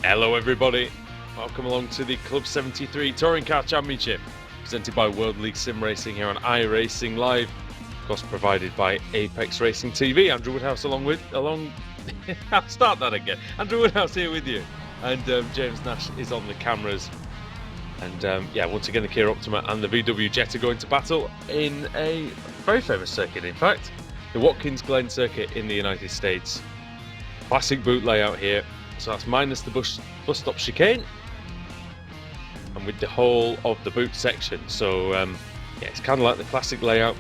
Hello everybody, welcome along to the Club 73 Touring Car Championship, presented by World League Sim Racing here on iRacing Live, of course provided by Apex Racing TV. Andrew Woodhouse I'll start that again. Andrew Woodhouse here with you, and James Nash is on the cameras. And yeah, once again the Kia Optima and the VW Jetta going to battle in a very famous circuit, in fact, the Watkins Glen circuit in the United States. Classic boot layout here. So that's minus the bus stop chicane, and with the whole of the boot section. So yeah, it's kind of like the classic layout.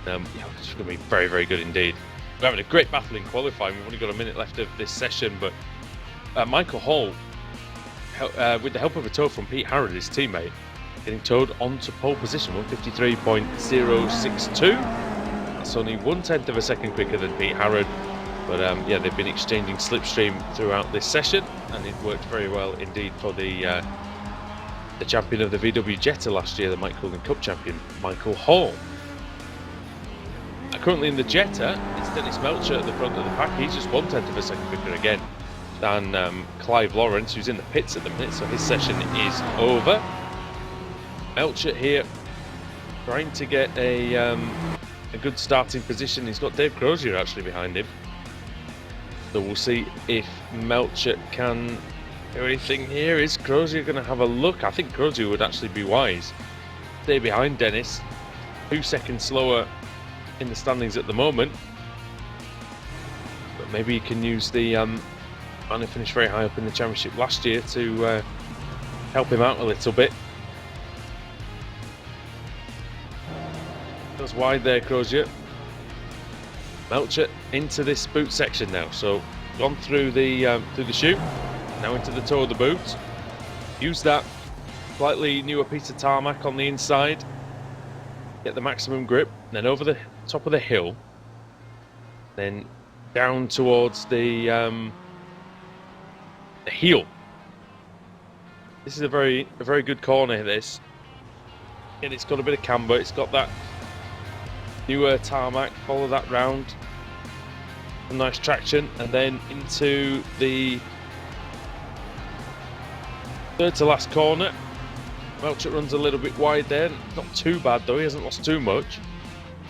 Yeah, it's going to be very, very good indeed. We're having a great battle in qualifying. We've only got a minute left of this session, but Michael Hall, with the help of a tow from Pete Harrod, his teammate, getting towed onto pole position, 153.062. That's only 1/10 of a second quicker than Pete Harrod. But yeah, they've been exchanging slipstream throughout this session, and it worked very well indeed for the champion of the VW Jetta last year, the Mike Coolin Cup champion, Michael Hall. Currently in the Jetta, it's Dennis Melcher at the front of the pack. He's just 1/10 of a second quicker again than Clive Lawrence, who's in the pits at the minute, so his session is over. Melcher here trying to get a good starting position. He's got Dave Crozier actually behind him. So we'll see if Melcher can do anything here. Is Crozier going to have a look? I think Crozier would actually be wise. Stay behind Dennis. 2 seconds slower in the standings at the moment. But maybe he can use the man who finished very high up in the championship last year to help him out a little bit. Goes wide there, Crozier. Melcher into this boot section now, so gone through the chute, now into the toe of the boot. Use that slightly newer piece of tarmac on the inside, get the maximum grip, then over the top of the hill, then down towards the heel. This is a very good corner, this, and it's got a bit of camber. It's got that newer tarmac. Follow that round, some nice traction, and then into the third to last corner. Melcher runs a little bit wide there, not too bad though, he hasn't lost too much.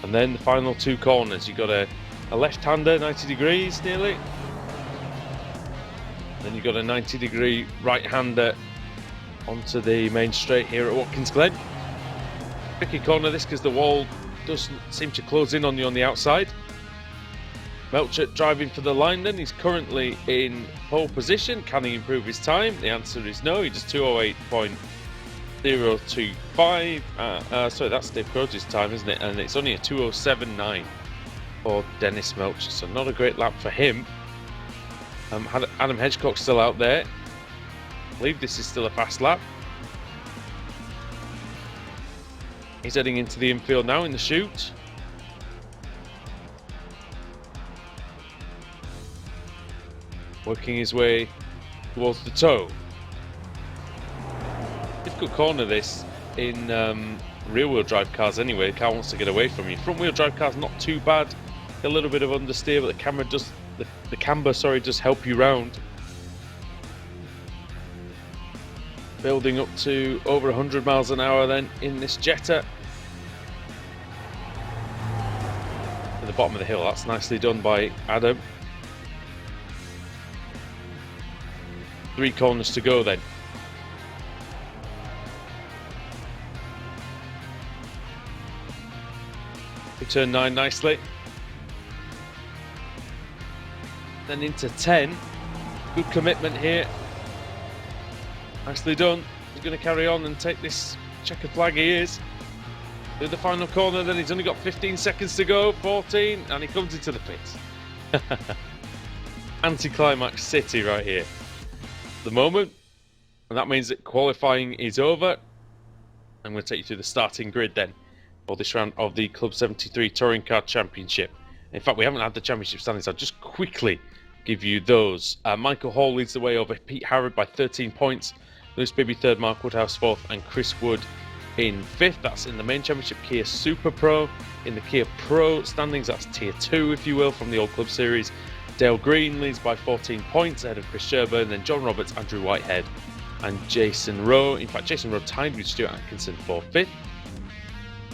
And then the final 2 corners, you've got a left-hander 90 degrees nearly, then you've got a 90-degree right-hander onto the main straight here at Watkins Glen. Tricky corner this because the wall doesn't seem to close in on you on the outside. Melcher driving for the line then. He's currently in pole position. Can he improve his time? The answer is no. He does 2:08.025. Sorry, that's Dave Crozier's time, isn't it? And it's only a 2:07.9 for Dennis Melcher, so not a great lap for him. Adam Hedgecock's still out there. I believe this is still a fast lap. He's heading into the infield now in the chute. Working his way towards the toe. Difficult corner this in rear-wheel drive cars anyway. The car wants to get away from you. Front-wheel drive cars not too bad. A little bit of understeer, but the camber does does help you round. Building up to over 100 miles an hour then in this Jetta. At the bottom of the hill, that's nicely done by Adam. 3 corners to go then. We turn 9 nicely. Then into 10. Good commitment here. Nicely done. He's going to carry on and take this checkered flag. He is. Do the final corner, then he's only got 15 seconds to go. 14, and he comes into the pits. Anticlimax city right here. The moment, and that means that qualifying is over. I'm going to take you through the starting grid then for this round of the Club 73 Touring Car Championship. In fact, we haven't had the championship standings. I'll just quickly give you those. Michael Hall leads the way over Pete Harrod by 13 points. Lewis Bibby third, Mark Woodhouse fourth, and Chris Wood in fifth. That's in the main championship Kia Super Pro. In the Kia Pro standings, that's tier 2, if you will, from the old club series. Dale Green leads by 14 points ahead of Chris Sherburn, then John Roberts, Andrew Whitehead and Jason Rowe. In fact, Jason Rowe tied with Stuart Atkinson for 5th.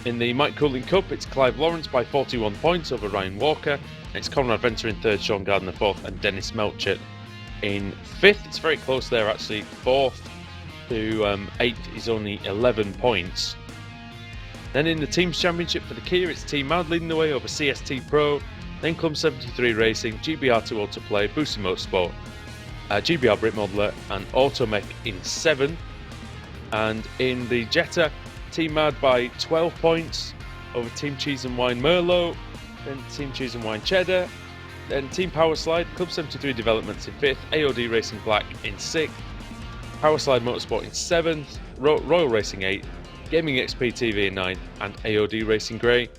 In the Mike Cooling Cup, it's Clive Lawrence by 41 points over Ryan Walker. And it's Conrad Venter in 3rd, Sean Gardner 4th, and Dennis Melchett in 5th. It's very close there, actually. 4th to 8th is only 11 points. Then in the Teams Championship for the Kia, it's Team Mad leading the way over CST Pro, then Club 73 Racing, GBR2 Autoplay, Boosie Motorsport, GBR Brit Modeler, and Automech in 7th. And in the Jetta, Team Mad by 12 points over Team Cheese and Wine Merlot, then Team Cheese and Wine Cheddar, then Team Power Slide, Club 73 Developments in 5th, AOD Racing Black in 6th, Power Slide Motorsport in 7th, Royal Racing 8th, Gaming XP TV in 9th, and AOD Racing Grey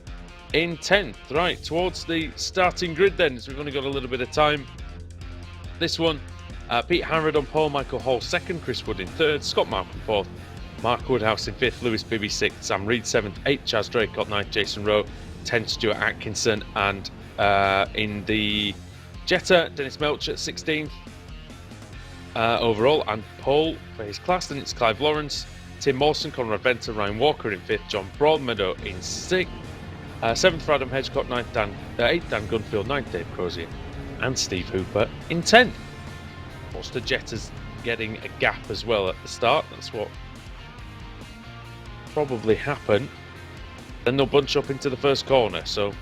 in 10th. Right, towards the starting grid then, so we've only got a little bit of time. This one, Pete Harrod on pole, Michael Hall 2nd, Chris Wood in 3rd, Scott Markham 4th, Mark Woodhouse in 5th, Lewis Bibby 6th, Sam Reed 7th, 8th, Chaz Draycott 9th, Jason Rowe 10th, Stuart Atkinson, and in the Jetta, Dennis Melchett 16th overall and pole for his class. Then it's Clive Lawrence, Tim Mawson, Conrad Venter, Ryan Walker in 5th, John Broadmeadow in 6th, 7th for Adam Hedgecock, 8th Dan Gunfield, 9th Dave Crozier, and Steve Hooper in 10th. What's the Jetta's getting a gap as well at the start? That's what probably happen. Then they'll bunch up into the first corner. So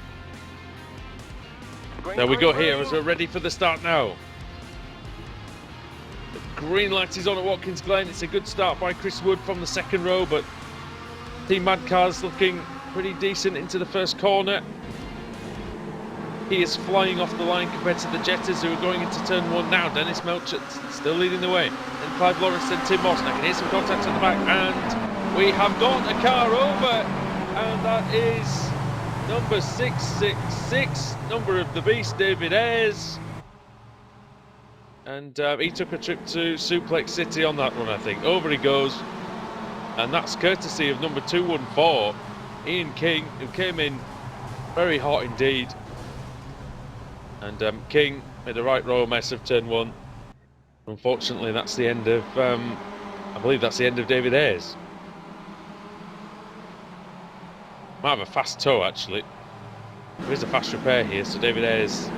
there we go here as we're ready for the start now. The green light is on at Watkins Glen. It's a good start by Chris Wood from the 2nd row, but Team Mad Cars looking pretty decent into the first corner. He is flying off the line compared to the Jettas, who are going into turn 1 now. Dennis Melchett still leading the way. Then Clive Lawrence, then Tim Mawson. I can hear some contact at the back, and we have got a car over, and that is number 666, number of the beast, David Ayres. And he took a trip to Suplex City on that one, I think. Over he goes, and that's courtesy of number 214, Ian King, who came in very hot indeed. And King made a right royal mess of turn 1. Unfortunately, that's the end of, I believe that's the end of David Ayres. Might have a fast tow, actually. There is a fast repair here, so David Ayres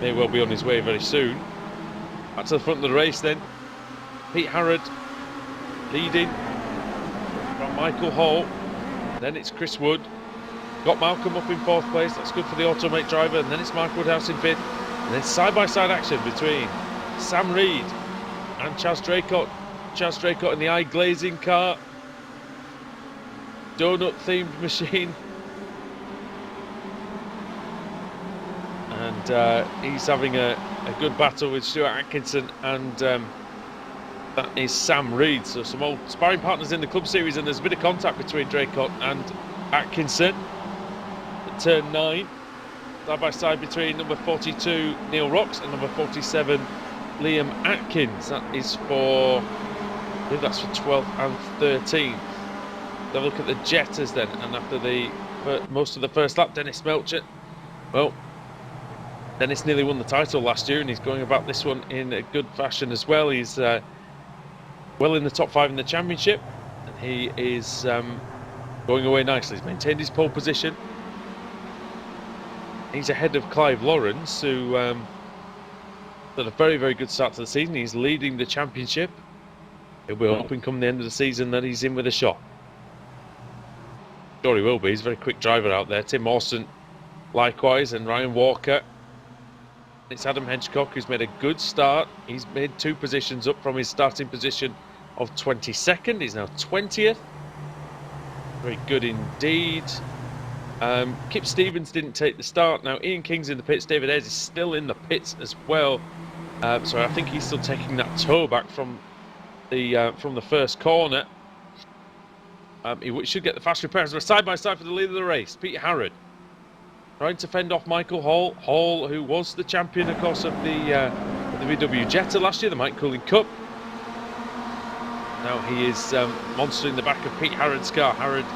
may well be on his way very soon. Back to the front of the race then. Pete Harrod leading from Michael Hall. Then it's Chris Wood. Got Malcolm up in 4th place. That's good for the Automate driver. And then it's Mark Woodhouse in 5th. And then side-by-side action between Sam Reed and Chaz Draycott. Chaz Draycott in the eye glazing car. Donut themed machine. And he's having a good battle with Stuart Atkinson, and that is Sam Reed. So some old sparring partners in the club series, and there's a bit of contact between Draycott and Atkinson at turn 9. Side by side between number 42 Neil Rocks and number 47 Liam Atkins. That is for, I believe that's for 12th and 13th. Have a look at the Jettas then, and after most of the first lap, Dennis Melchett, well, Dennis nearly won the title last year, and he's going about this one in a good fashion as well. He's well in the top 5 in the championship, and he is going away nicely. He's maintained his pole position. He's ahead of Clive Lawrence, who had a very, very good start to the season. He's leading the championship. We're hoping come the end of the season that he's in with a shot. Sure he will be. He's a very quick driver out there. Tim Mawson likewise, and Ryan Walker. It's Adam Hedgecock, who's made a good start. He's made 2 positions up from his starting position of 22nd. He's now 20th. Very good indeed. Kip Stevens didn't take the start. Now Ian King's in the pits. David Ayres is still in the pits as well. So I think he's still taking that toe back from the first corner. He should get the fast repairs. We're side by side for the lead of the race. Pete Harrod trying to fend off Michael Hall. Hall, who was the champion, of course, of the VW Jetta last year, the Mike Cooling Cup. Now he is monstering the back of Pete Harrod's car. Harrod,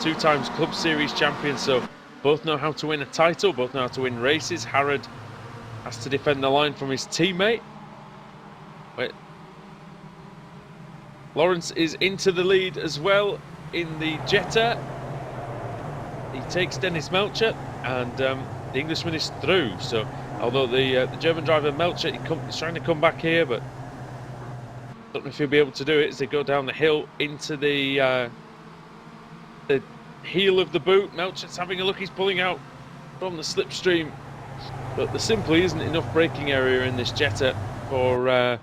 2 times Club Series champion, so both know how to win a title, both know how to win races. Harrod has to defend the line from his teammate. Wait. Lawrence is into the lead as well in the Jetta. He takes Dennis Melcher, and the Englishman is through. So, although the German driver Melcher he's trying to come back here, but don't know if he'll be able to do it as they go down the hill into the heel of the boot. Melcher's having a look. He's pulling out from the slipstream, but there simply isn't enough braking area in this Jetta for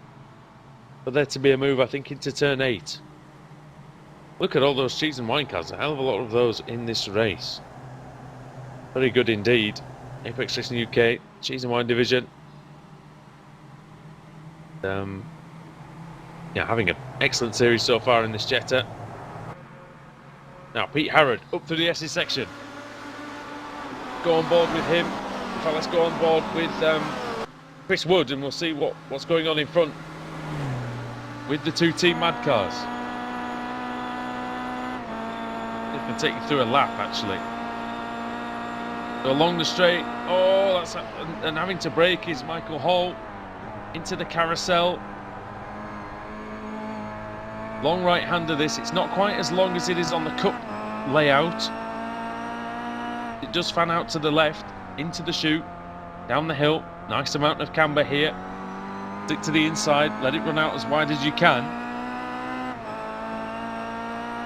there to be a move, I think, into turn 8. Look at all those cheese and wine cars. A hell of a lot of those in this race. Very good indeed. Apex Racing UK cheese and wine division. Yeah, having an excellent series so far in this Jetta. Now Pete Harrod up through the S's section. Go on board with him. In fact, let's go on board with Chris Wood, and we'll see what's going on in front with the two Team Mad cars. It can take you through a lap, actually. So along the straight. Oh, that's and having to brake is Michael Hall into the carousel. Long right-hander this. It's not quite as long as it is on the Cup layout. It does fan out to the left, into the chute, down the hill. Nice amount of camber here. Stick to the inside, let it run out as wide as you can.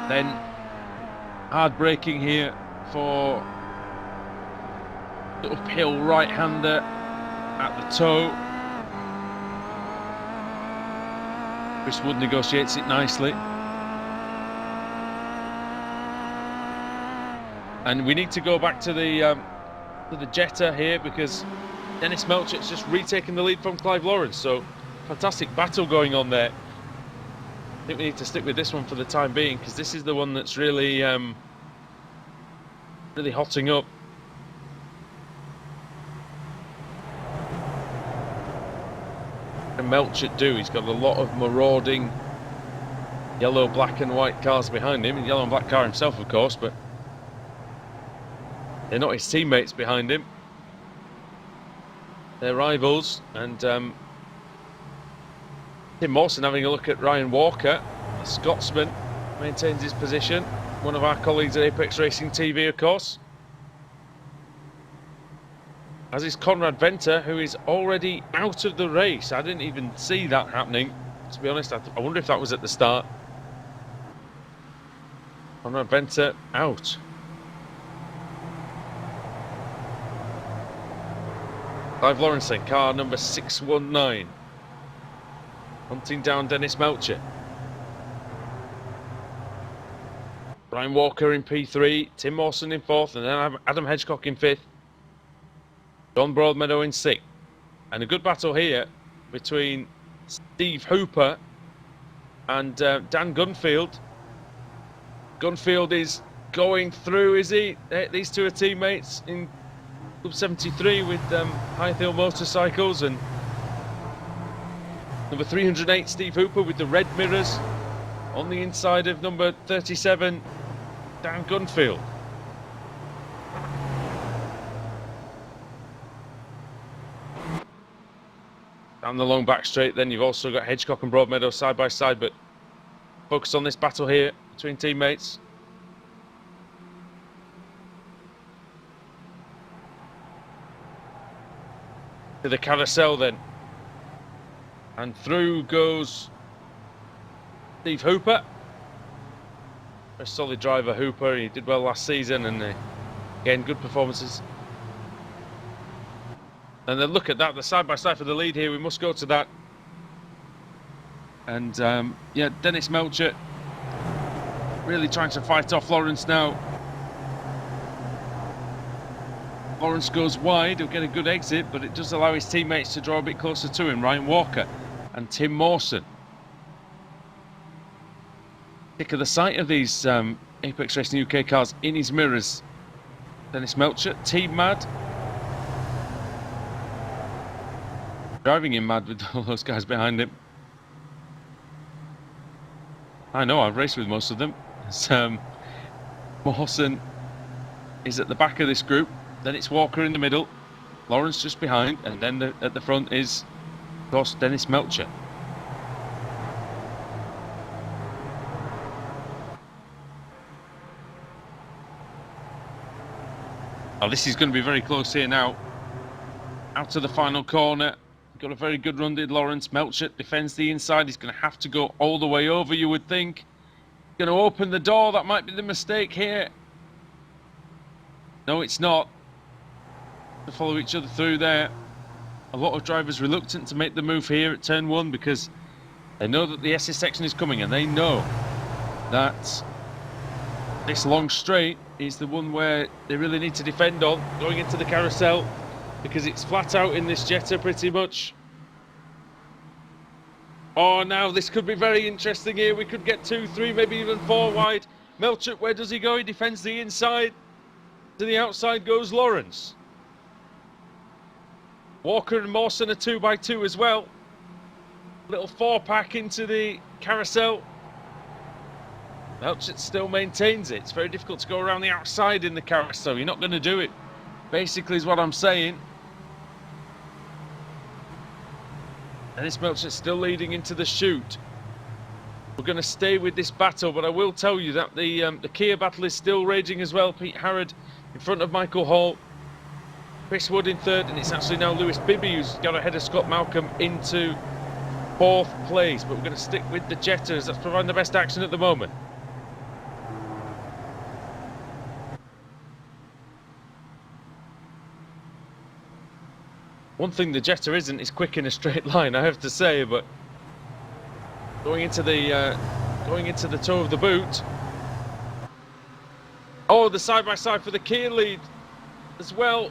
Then hard braking here for the uphill right-hander at the toe. Chris Wood negotiates it nicely. And we need to go back to the Jetta here, because Dennis Melcher's just retaken the lead from Clive Lawrence. So fantastic battle going on there. I think we need to stick with this one for the time being, because this is the one that's really really hotting up. And Melcher do. He's got a lot of marauding yellow, black and white cars behind him. Yellow and black car himself, of course, but they're not his teammates behind him. They're rivals. And Tim Mawson having a look at Ryan Walker. The Scotsman maintains his position. One of our colleagues at Apex Racing TV, of course. As is Conrad Venter, who is already out of the race. I didn't even see that happening, to be honest. I wonder if that was at the start. Conrad Venter out. Clive Lawrence, car number 619. Hunting down Dennis Melcher. Brian Walker in P3, Tim Mawson in 4th, and then Adam Hedgecock in 5th. John Broadmeadow in 6th. And a good battle here between Steve Hooper and Dan Gunfield. Gunfield is going through, is he? These two are teammates in Club 73 with Highfield Motorcycles, and number 308 Steve Hooper with the red mirrors on the inside of number 37 Dan Gunfield. Down the long back straight, then you've also got Hedgecock and Broadmeadow side by side, but focus on this battle here between teammates. To the carousel then, and through goes Steve Hooper. A solid driver, Hooper. He did well last season, and again, good performances. And then look at that, the side by side for the lead here. We must go to that. And yeah, Dennis Melcher really trying to fight off Lawrence now. Lawrence goes wide, he'll get a good exit, but it does allow his teammates to draw a bit closer to him. Ryan Walker and Tim Mawson. Pick of the sight of these Apex Racing UK cars in his mirrors. Dennis Melcher, Team Mad. Driving him mad with all those guys behind him. I know, I've raced with most of them. Mawson is at the back of this group. Then it's Walker in the middle. Lawrence just behind, and then at the front is, of course, Dennis Melcher. Oh, this is going to be very close here now. Out to the final corner. Got a very good run, did Lawrence. Melcher defends the inside. He's going to have to go all the way over, you would think. Going to open the door. That might be the mistake here. No, it's not. To follow each other through there. A lot of drivers reluctant to make the move here at turn 1 because they know that the SS section is coming, and they know that this long straight is the one where they really need to defend on going into the carousel, because it's flat out in this Jetta pretty much. Oh, now this could be very interesting here. We could get 2, 3, maybe even 4 wide. Melcher, where does he go? He defends the inside. To the outside goes Lawrence. Walker and Mawson are 2x2 as well. Little 4-pack into the carousel. Melcher still maintains it. It's very difficult to go around the outside in the carousel. You're not going to do it, basically, is what I'm saying. Dennis Melcher still leading into the chute. We're going to stay with this battle, but I will tell you that the Kia battle is still raging as well. Pete Harrod in front of Michael Hall. Chris Wood in third, and it's actually now Lewis Bibby who's got ahead of Scott Malcolm into 4th place. But we're going to stick with the Jettas. That's providing the best action at the moment. One thing the Jetta isn't is quick in a straight line, I have to say, but going into the toe of the boot. Oh, the side-by-side for the Kia lead as well.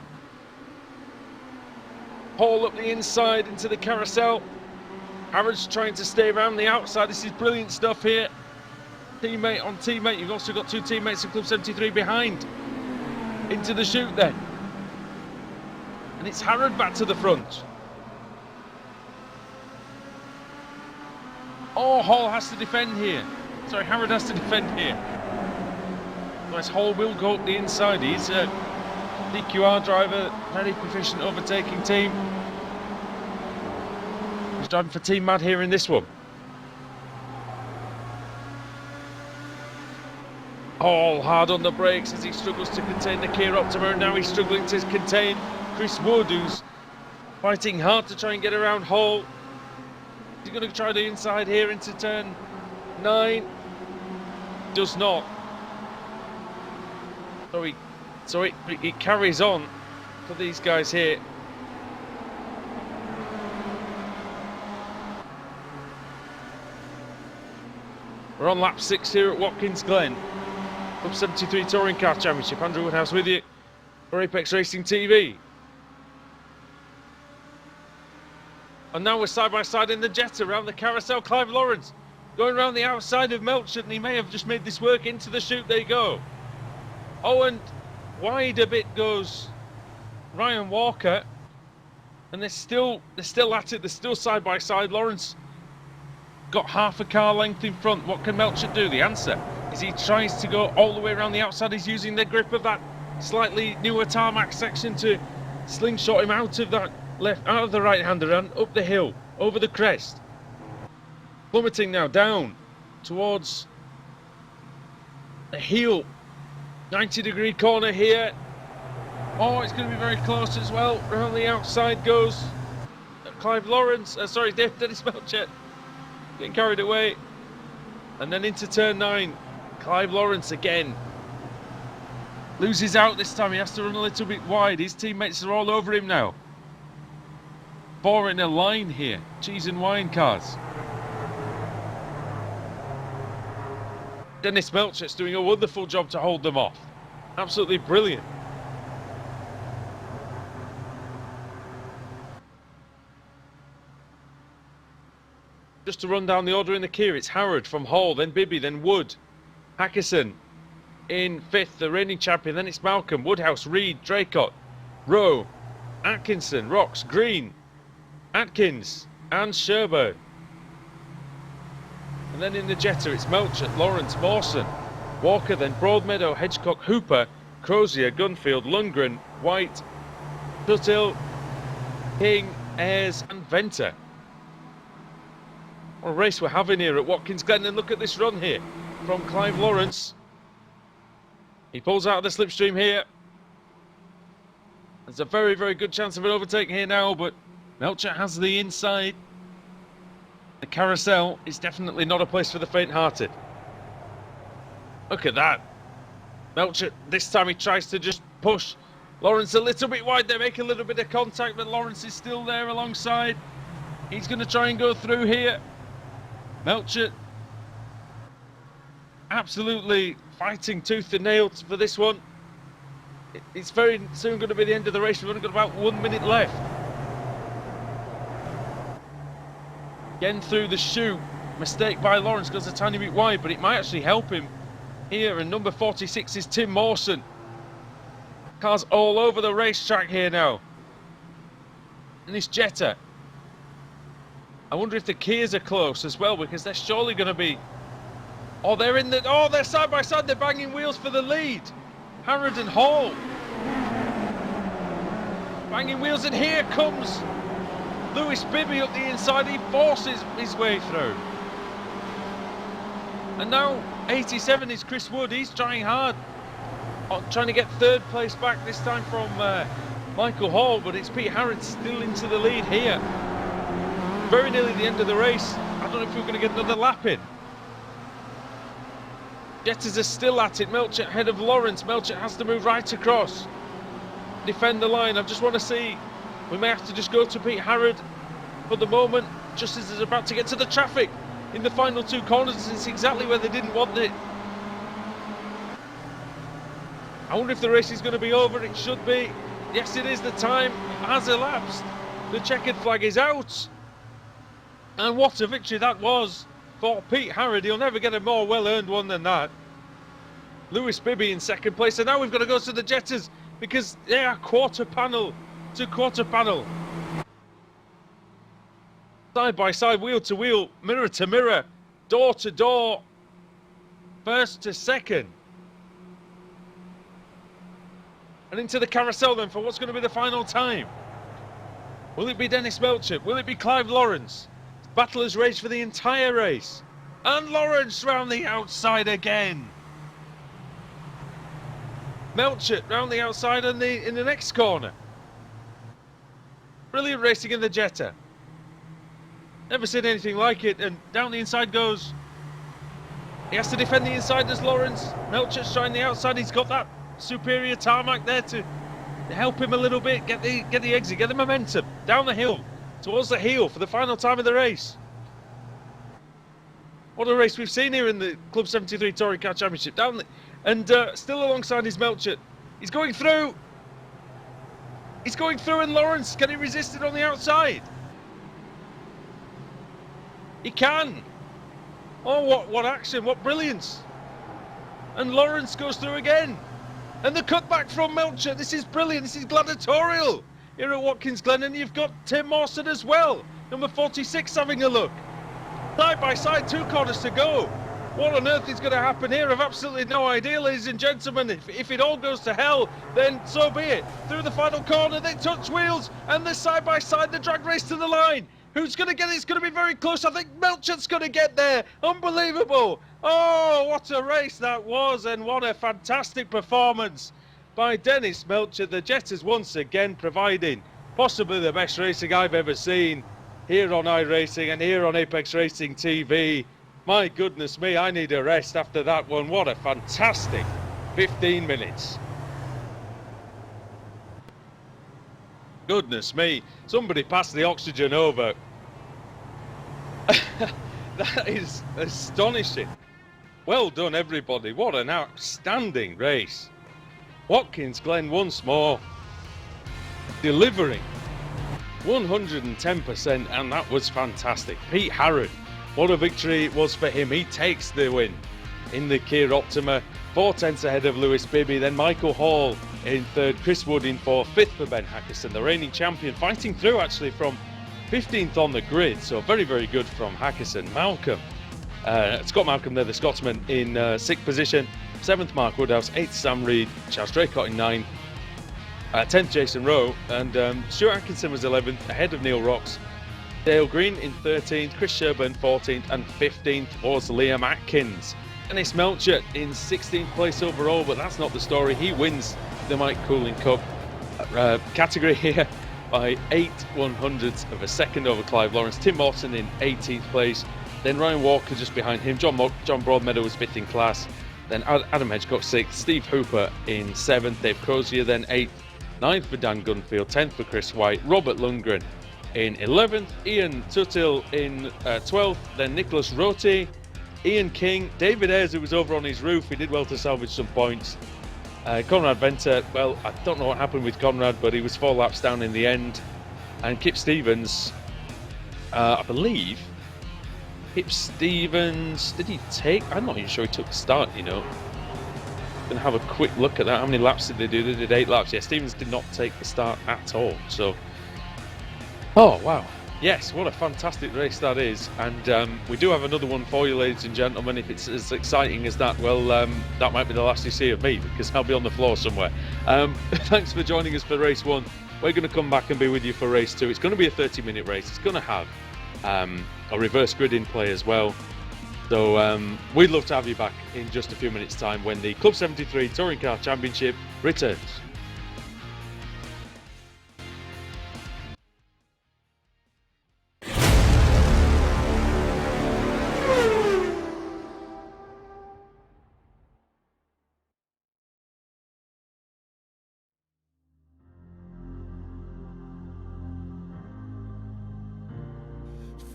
Hall up the inside into the carousel. Harrod's trying to stay around the outside. This is brilliant stuff here. Teammate on teammate. You've also got 2 teammates in Club 73 behind. Into the chute then. And it's Harrod back to the front. Oh, Hall has to defend here. Sorry, Harrod has to defend here. Otherwise, Hall will go up the inside. He's a DQR driver, very proficient overtaking team. He's driving for Team Mad here in this one. Hall hard on the brakes as he struggles to contain the Kia Optima, and now he's struggling to contain Chris Wood, who's fighting hard to try and get around Hall. He's going to try the inside here into turn 9. Does not. So it carries on for these guys here. We're on lap 6 here at Watkins Glen. Club 73 Touring Car Championship. Andrew Woodhouse with you for Apex Racing TV. And now we're side by side in the Jetta around the carousel. Clive Lawrence going around the outside of Melcher, and he may have just made this work into the chute. There you go. Oh, and wide a bit goes Ryan Walker, and they're still at it. They're still side by side. Lawrence got half a car length in front. What can Melcher do? The answer is he tries to go all the way around the outside. He's using the grip of that slightly newer tarmac section to slingshot him out of that out of the right-hander and up the hill, over the crest. Plummeting now down towards the heel. 90-degree corner here. Oh, it's going to be very close as well. Around the outside goes Clive Lawrence. Sorry, Dennis Melcher. Getting carried away. And then into turn 9. Clive Lawrence again. Loses out this time. He has to run a little bit wide. His teammates are all over him now. 4 in a line here. Cheese and wine cars. Dennis Melcher's doing a wonderful job to hold them off. Absolutely brilliant. Just to run down the order in the Kia, it's Harrod from Hall, then Bibby, then Wood, Hackerson in 5th, the reigning champion, then it's Malcolm, Woodhouse, Reed, Draycott, Rowe, Atkinson, Rocks, Green, Atkins and Sherburn. And then in the Jetta it's Melcher, Lawrence, Mawson, Walker, then Broadmeadow, Hedgecock, Hooper, Crozier, Gunfield, Lundgren, White, Tuthill, King, Ayres and Venter. What a race we're having here at Watkins Glen, and look at this run here from Clive Lawrence. He pulls out of the slipstream here. There's a very, very good chance of an overtake here now, but Melcher has the inside. The carousel is definitely not a place for the faint-hearted. Look at that. Melcher, this time he tries to just push Lawrence a little bit wide. They make a little bit of contact, but Lawrence is still there alongside. He's going to try and go through here. Melcher absolutely fighting tooth and nail for this one. It's very soon going to be the end of the race. We've only got about 1 minute left. Again through the chute. Mistake by Lawrence, goes a tiny bit wide, but it might actually help him here. And number 46 is Tim Mawson. Cars all over the racetrack here now. And this Jetta. I wonder if the Kias are close as well, because they're surely going to be... Oh, they're in the... Oh, they're side by side. They're banging wheels for the lead. Harrod and Hall. Banging wheels, and here comes Lewis Bibby up the inside. He forces his way through. And now 87 is Chris Wood. He's trying hard. Trying to get third place back, this time from Michael Hall, but it's Pete Harrod still into the lead here. Very nearly the end of the race. I don't know if we're going to get another lap in. Jettas are still at it. Melcher ahead of Lawrence. Melcher has to move right across. Defend the line. I just want to see. We may have to just go to Pete Harrod for the moment, just as he's about to get to the traffic in the final two corners. It's exactly where they didn't want it. I wonder if the race is going to be over. It should be. Yes, it is. The time has elapsed. The checkered flag is out. And what a victory that was for Pete Harrod. He'll never get a more well-earned one than that. Lewis Bibby in second place. And now we've got to go to the Jettas, because they are quarter panel to quarter panel. Side by side, wheel to wheel, mirror to mirror, door to door, first to second. And into the carousel then for what's going to be the final time. Will it be Dennis Melcher? Will it be Clive Lawrence? Battle has raged for the entire race. And Lawrence round the outside again. Melcher round the outside in the next corner. Brilliant racing in the Jetta. Never seen anything like it. And down the inside goes. He has to defend the inside as Lawrence. Melcher's trying the outside. He's got that superior tarmac there to help him a little bit. Get the exit. Get the momentum down the hill towards the heel for the final time of the race. What a race we've seen here in the Club 73 Touring Car Championship. Still alongside is Melcher. He's going through. He's going through, and Lawrence, can he resist it on the outside? He can. Oh, what action, what brilliance. And Lawrence goes through again. And the cutback from Melcher. This is brilliant. This is gladiatorial here at Watkins Glen. And you've got Tim Mawson as well. Number 46 having a look. Side by side, 2 corners to go. What on earth is going to happen here? I've absolutely no idea, ladies and gentlemen. If it all goes to hell, then so be it. Through the final corner, they touch wheels. And they're side by side, the drag race to the line. Who's going to get it? It's going to be very close. I think Melcher's going to get there. Unbelievable. Oh, what a race that was. And what a fantastic performance by Dennis Melcher. The Jettas once again providing possibly the best racing I've ever seen here on iRacing and here on Apex Racing TV. My goodness me, I need a rest after that one. What a fantastic 15 minutes. Goodness me, somebody passed the oxygen over. That is astonishing. Well done, everybody. What an outstanding race. Watkins Glen once more delivering 110%, and that was fantastic. Pete Harrod, what a victory it was for him. He takes the win in the Kia Optima, 4/10 ahead of Lewis Bibby. Then Michael Hall in third, Chris Wood in fourth, fifth for Ben Hackison, the reigning champion, fighting through actually from 15th on the grid. So very, very good from Hackison. Scott Malcolm there, the Scotsman, in 6th position. 7th, Mark Woodhouse. 8th, Sam Reed. Charles Draycott in 9th. 10th Jason Rowe, and Stuart Atkinson was 11th, ahead of Neil Rocks. Dale Green in 13th, Chris Sherburn 14th, and 15th was Liam Atkins. Dennis Melcher in 16th place overall, but that's not the story. He wins the Mike Cooling Cup category here by 8/100ths of a second over Clive Lawrence. Tim Morton in 18th place, then Ryan Walker just behind him. John Broadmeadow was 5th in class, then Adam Hedgecock 6th, Steve Hooper in 7th, Dave Crozier then 8th, 9th for Dan Gunfield, 10th for Chris White, Robert Lundgren in 11th, Ian Tuthill in 12th, then Nicholas Rote, Ian King, David Ayres, who was over on his roof. He did well to salvage some points. Conrad Venter, well, I don't know what happened with Conrad, but he was 4 laps down in the end. And Kip Stevens, I believe, Kip Stevens, did he take? I'm not even sure he took the start, you know. Gonna have a quick look at that. How many laps did they do? They did 8 laps. Yeah, Stevens did not take the start at all. So, oh wow. Yes, what a fantastic race that is. And we do have another one for you, ladies and gentlemen. If it's as exciting as that, well, that might be the last you see of me, because I'll be on the floor somewhere. Thanks for joining us for race 1. We're going to come back and be with you for race 2. It's going to be a 30-minute race. It's going to have a reverse grid in play as well. So we'd love to have you back in just a few minutes' time when the Club 73 Touring Car Championship returns.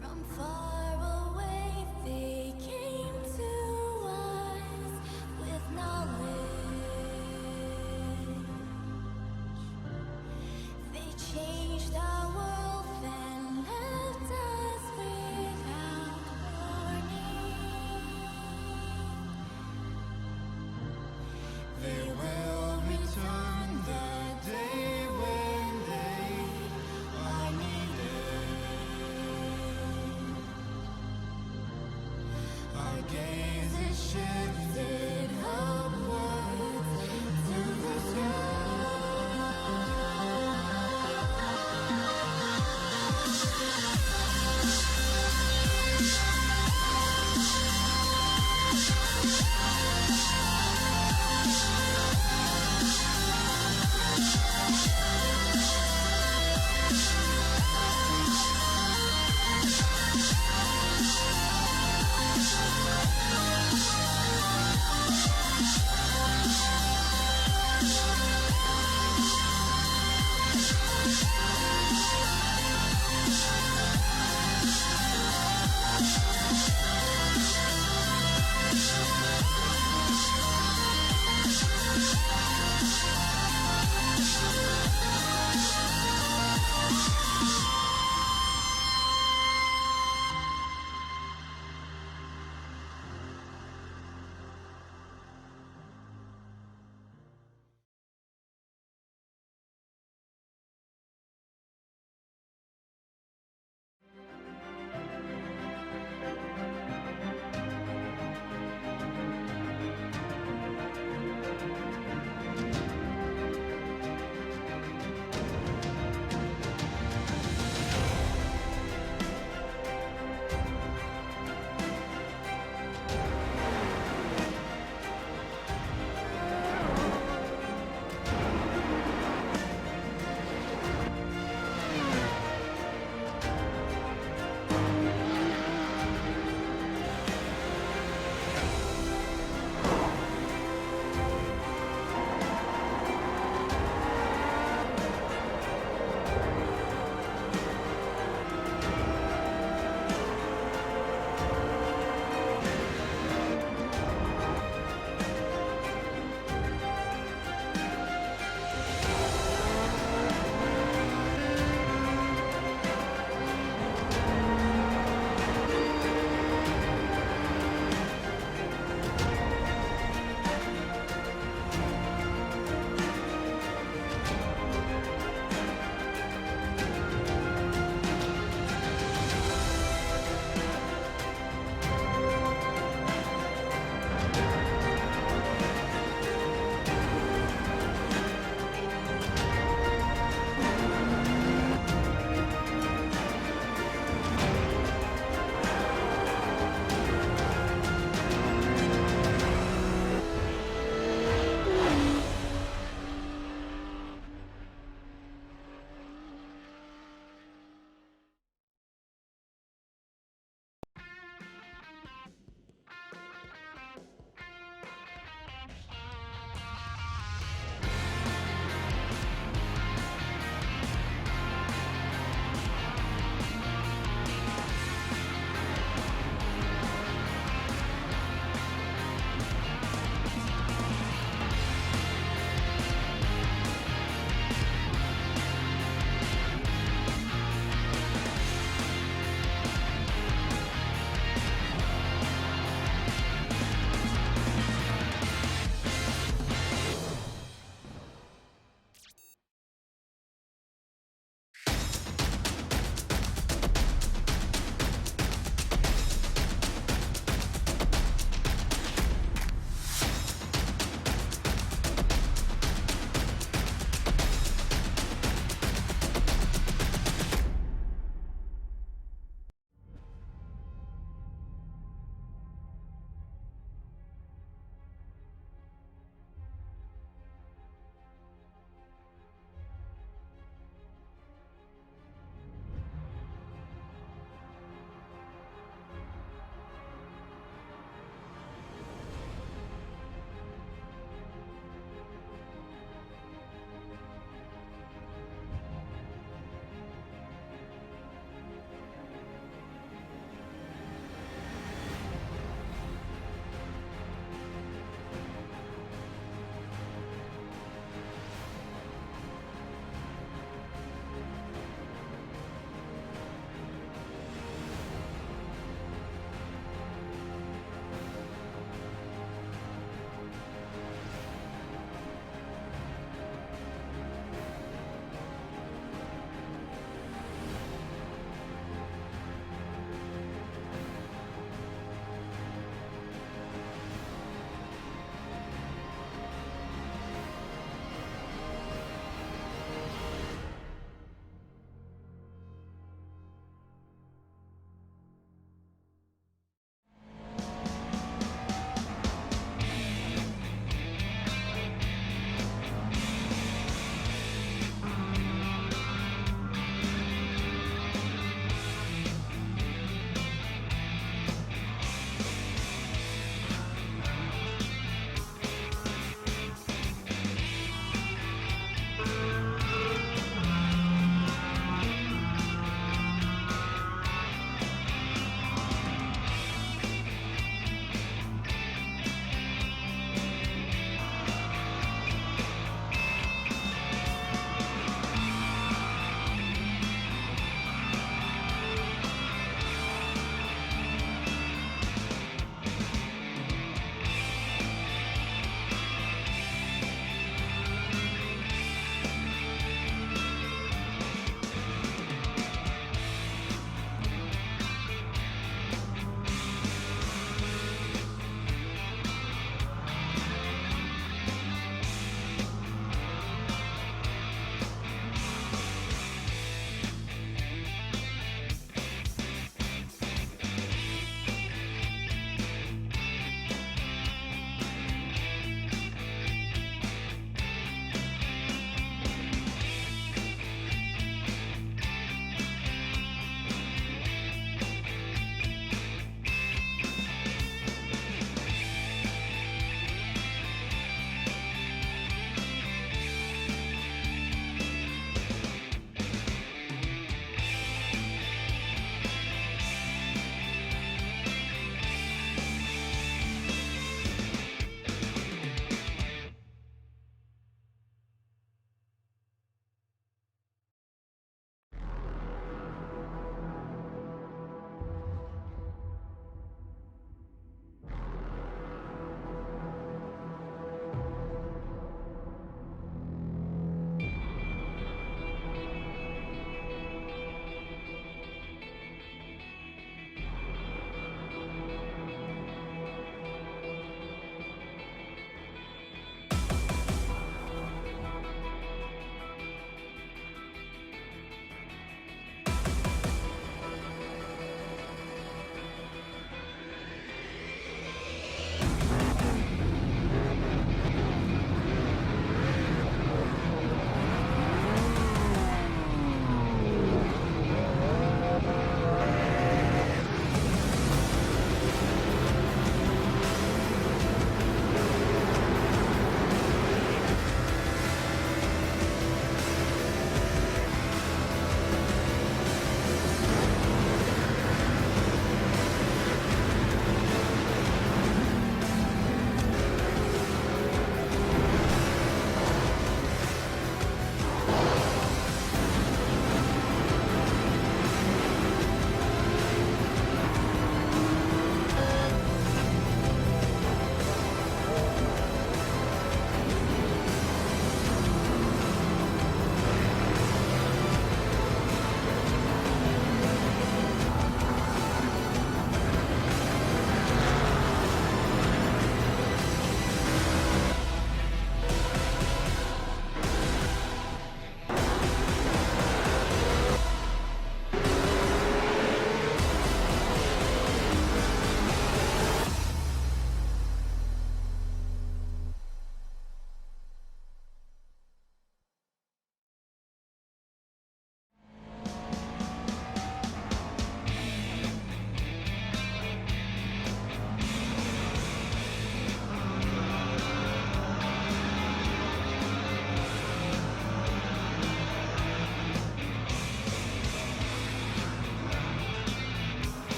From far away they came to us with knowledge. They changed our world and left us without warning. They will return the day when they are needed. Our gaze is shifted upwards to the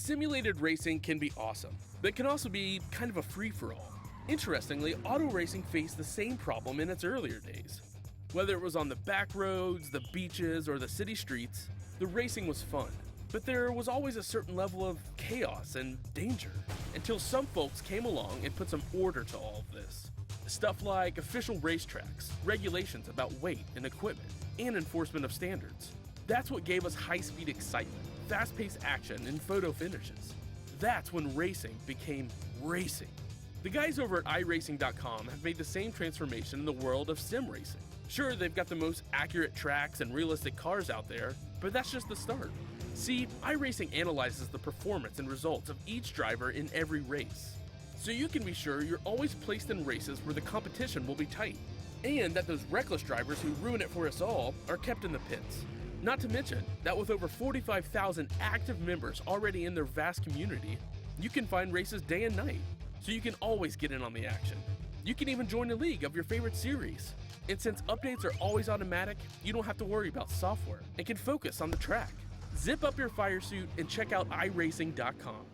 Simulated racing can be awesome, but it can also be kind of a free-for-all. Interestingly, auto racing faced the same problem in its earlier days. Whether it was on the back roads, the beaches, or the city streets, the racing was fun. But there was always a certain level of chaos and danger, until some folks came along and put some order to all of this. Stuff like official racetracks, regulations about weight and equipment, and enforcement of standards. That's what gave us high-speed excitement, fast-paced action, and photo finishes. That's when racing became racing. The guys over at iRacing.com have made the same transformation in the world of sim racing. Sure, they've got the most accurate tracks and realistic cars out there, but that's just the start. See, iRacing analyzes the performance and results of each driver in every race, so you can be sure you're always placed in races where the competition will be tight, and that those reckless drivers who ruin it for us all are kept in the pits. Not to mention that with over 45,000 active members already in their vast community, you can find races day and night, so you can always get in on the action. You can even join a league of your favorite series. And since updates are always automatic, you don't have to worry about software and can focus on the track. Zip up your fire suit and check out iRacing.com.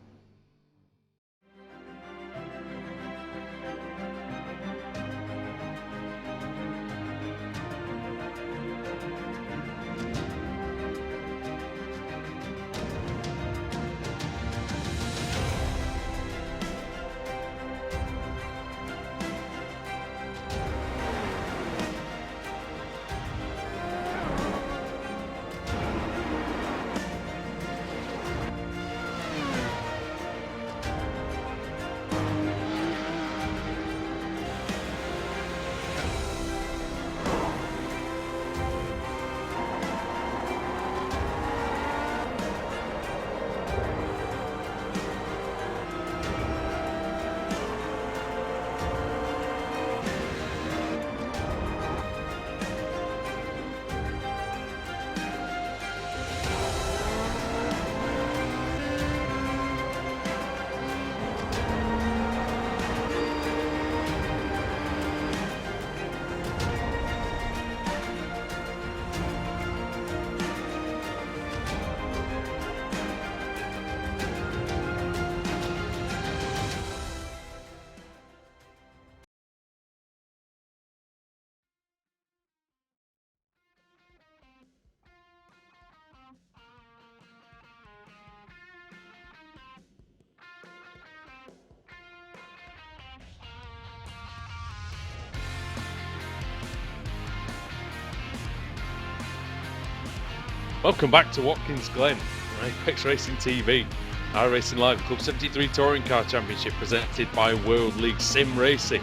Welcome back to Watkins Glen, iPEX Racing TV, iRacing Live Club 73 Touring Car Championship presented by World League Sim Racing.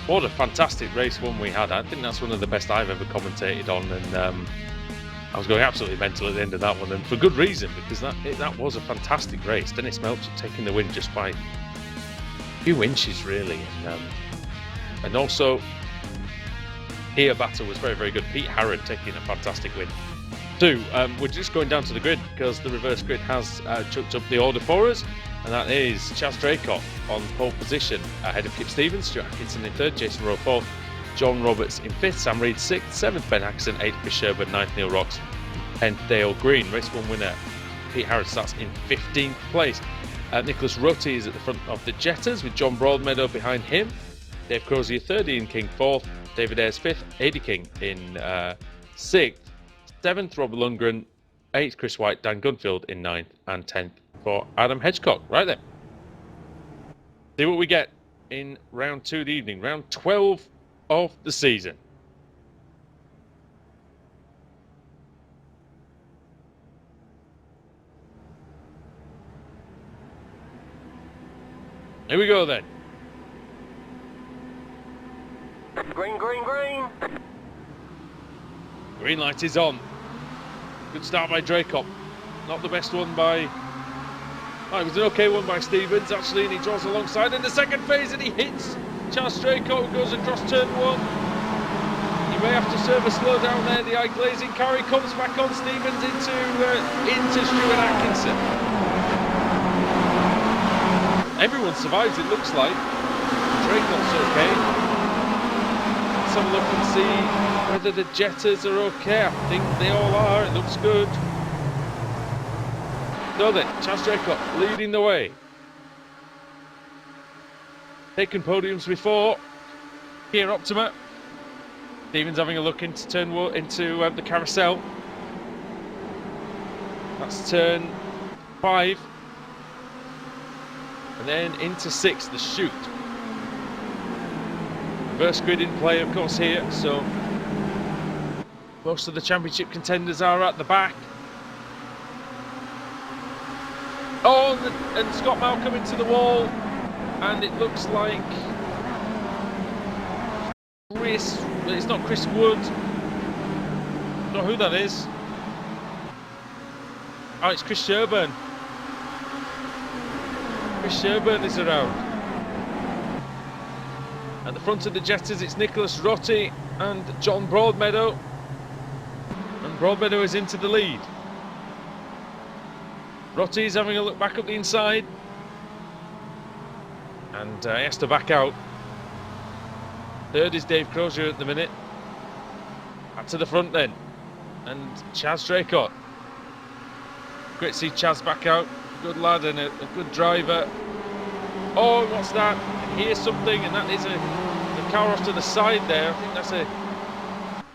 What a fantastic race one we had. I think that's one of the best I've ever commentated on, and I was going absolutely mental at the end of that one, and for good reason, because that was a fantastic race. Dennis Melcher taking the win just by a few inches really, and also here battle was very, very good. Pete Harrod taking a fantastic win. We're just going down to the grid because the reverse grid has chucked up the order for us, and that is Chaz Draycott on pole position ahead of Kip Stevens, Stuart Atkinson in third, Jason Rowe fourth, John Roberts in fifth, Sam Reed sixth, seventh Ben Atkinson, eighth Chris Sherburn, ninth Neil Rocks, 10th Dale Green. Race 1 winner Pete Harrod starts in 15th place. Nicholas Roti is at the front of the Jetters with John Broadmeadow behind him, Dave Crozier third, Ian King fourth, David Ayres fifth, Adi King in sixth, 7th, Robert Lundgren, 8th, Chris White, Dan Gunfield in 9th, and 10th for Adam Hedgecock. Right then. See what we get in round 2 of the evening, round 12 of the season. Here we go then. Green, green, green. Green light is on. Good start by Draycott. Not the best one by... Oh, it was an okay one by Stevens, actually, and he draws alongside in the second phase, and he hits Chaz Draycott, who goes across turn 1. He may have to serve a slow down there. The eye glazing carry comes back on Stevens into Stuart Atkinson. Everyone survives, it looks like. Draycott's okay. Let's have a look and see whether the Jetters are okay. I think they all are. It looks good. So then, Chaz Draycott leading the way. Taken podiums before. Here, Optima. Stevens having a look into the carousel. That's turn 5. And then into 6, the chute. Reverse grid in play, of course, here. So most of the championship contenders are at the back. Oh, and Scott Malcolm into the wall. And it looks like Chris, it's not Chris Wood. Don't know who that is. Oh, it's Chris Sherburn. Chris Sherburn is around. At the front of the Jetters, it's Nicholas Rotti and John Broadmeadow. And Broadmeadow is into the lead. Rotti's having a look back up the inside. And he has to back out. Third is Dave Crozier at the minute. Back to the front then. And Chaz Draycott. Great to see Chaz back out. Good lad and a good driver. Oh, what's that? I hear something, and that is the car off to the side there. I think that's a...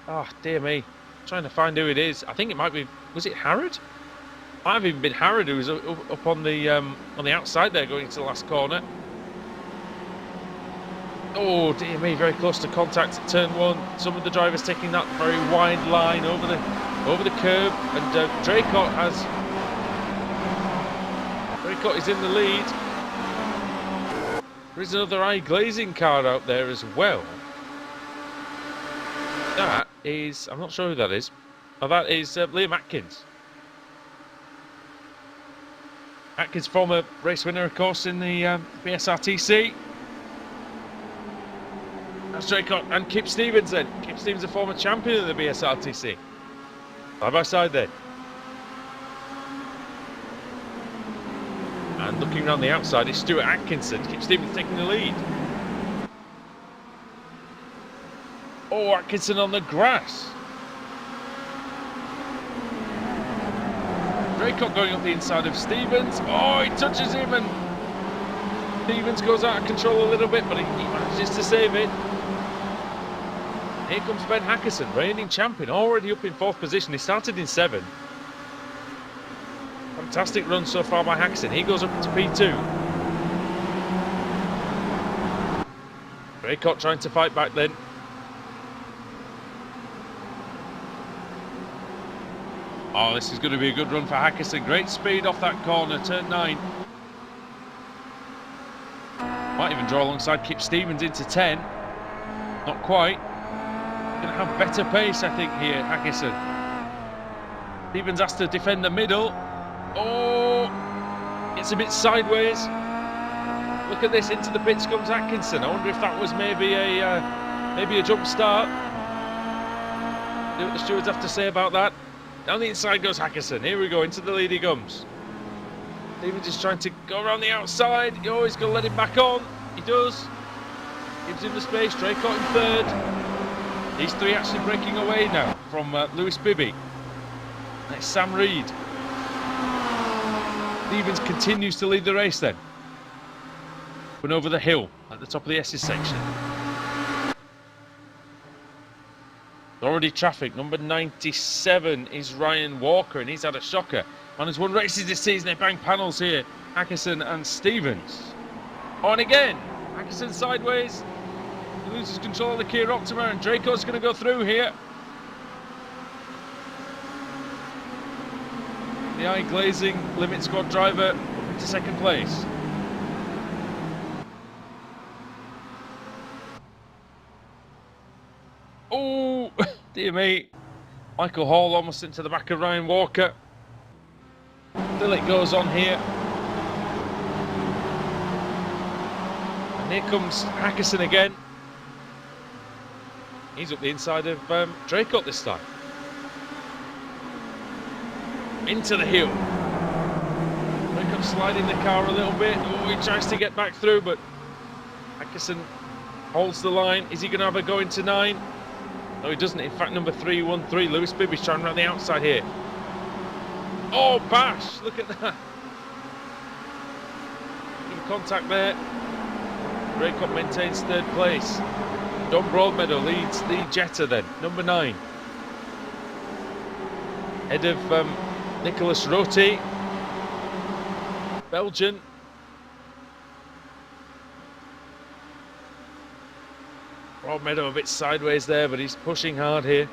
Oh, dear me. I'm trying to find who it is. I think it might be... Was it Harrod? Might have even been Harrod who was up on the outside there going into the last corner. Oh, dear me, very close to contact at turn 1. Some of the drivers taking that very wide line over the curb, and Draycott is in the lead. There is another iGlazing car out there as well. That is, I'm not sure who that is. Oh, that is Liam Atkins. Atkins, former race winner, of course, in the BSRTC. That's Draycott and Kip Stevens then. Kip Stevens, a former champion of the BSRTC. Side by side then. And looking around the outside is Stuart Atkinson. Kip Stevens taking the lead. Oh, Atkinson on the grass. Draycott going up the inside of Stevens. Oh, he touches him and Stevens goes out of control a little bit, but he manages to save it. Here comes Ben Hackerson, reigning champion, already up in 4th position. He started in 7. Fantastic run so far by Hackerson. He goes up into P2. Draycott trying to fight back then. Oh, this is going to be a good run for Hackerson. Great speed off that corner, turn 9. Might even draw alongside Kip Stevens into 10. Not quite. Going to have better pace, I think, here, Hackerson. Stevens has to defend the middle. Oh, it's a bit sideways. Look at this, into the pits comes Atkinson. I wonder if that was maybe a jump start. See what the stewards have to say about that. Down the inside goes Hackerson. Here we go, into the lead he comes. Stevens is trying to go around the outside. Oh, he's going to let him back on. He does. Gives him the space. Draycott in 3rd. These 3 actually breaking away now from Lewis Bibby. Next, Sam Reed. Stevens continues to lead the race then. Went over the hill at the top of the S's section. Already traffic. Number 97 is Ryan Walker, and he's had a shocker. Man who's won races this season. They bang panels here. Hackerson and Stevens. On again. Hackerson sideways. He loses control of the Kia Optima, and Draycott's going to go through here. The iGlazing Limit Squad driver up into 2nd place. Oh, dear me. Michael Hall almost into the back of Ryan Walker. Still it goes on here. And here comes Hackerson again. He's up the inside of Draycott this time. Into the hill. Draycott sliding the car a little bit. Oh, he tries to get back through, but Hackerson holds the line. Is he going to have a go into 9? No, he doesn't. In fact, number 313, Lewis Bibby's trying around the outside here. Oh, bash! Look at that. contact there. Draycott maintains third place. Don Broadmeadow leads the Jetta then, number 9. Head of Nicholas Roti, Belgian. Broadmeadow a bit sideways there, but he's pushing hard here.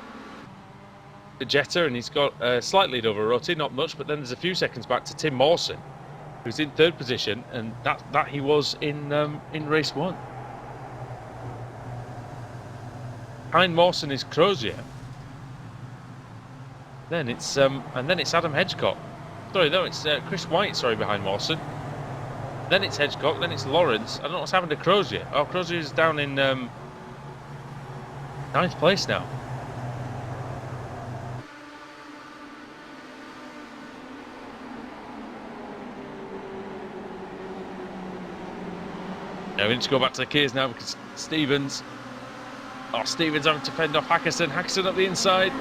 The Jetta, and he's got a slight lead over Roti, not much, but then there's a few seconds back to Tim Mawson, who's in third position, and that he was in race 1. Behind Mawson is Crozier. Then it's Adam Hedgecock. Sorry, no, it's Chris White. Sorry, behind Mawson. Then it's Hedgecock. Then it's Lawrence. I don't know what's happened to Crozier. Oh, Crozier is down in 9th place now. Now we need to go back to the Kears now because Stevens having to fend off Hackerson. Hackerson up the inside.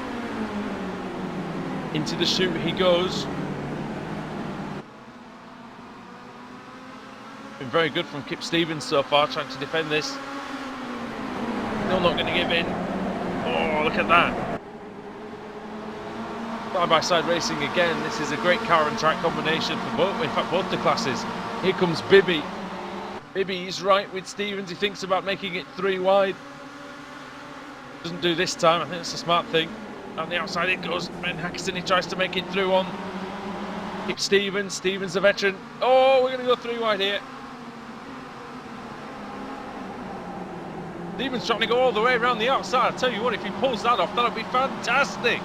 Into the chute he goes. Been very good from Kip Stevens so far, trying to defend this. Still not going to give in. Oh, look at that. Side-by-side racing again. This is a great car and track combination for both, in fact, both the classes. Here comes Bibby. Bibby is right with Stevens. He thinks about making it 3 wide. Doesn't do this time. I think it's a smart thing. On the outside it goes. Ben Hackerson, he tries to make it through on Kip Stevens. Stevens, the veteran. Oh, we're going to go 3 wide here. Stevens trying to go all the way around the outside. I tell you what, if he pulls that off, that'll be fantastic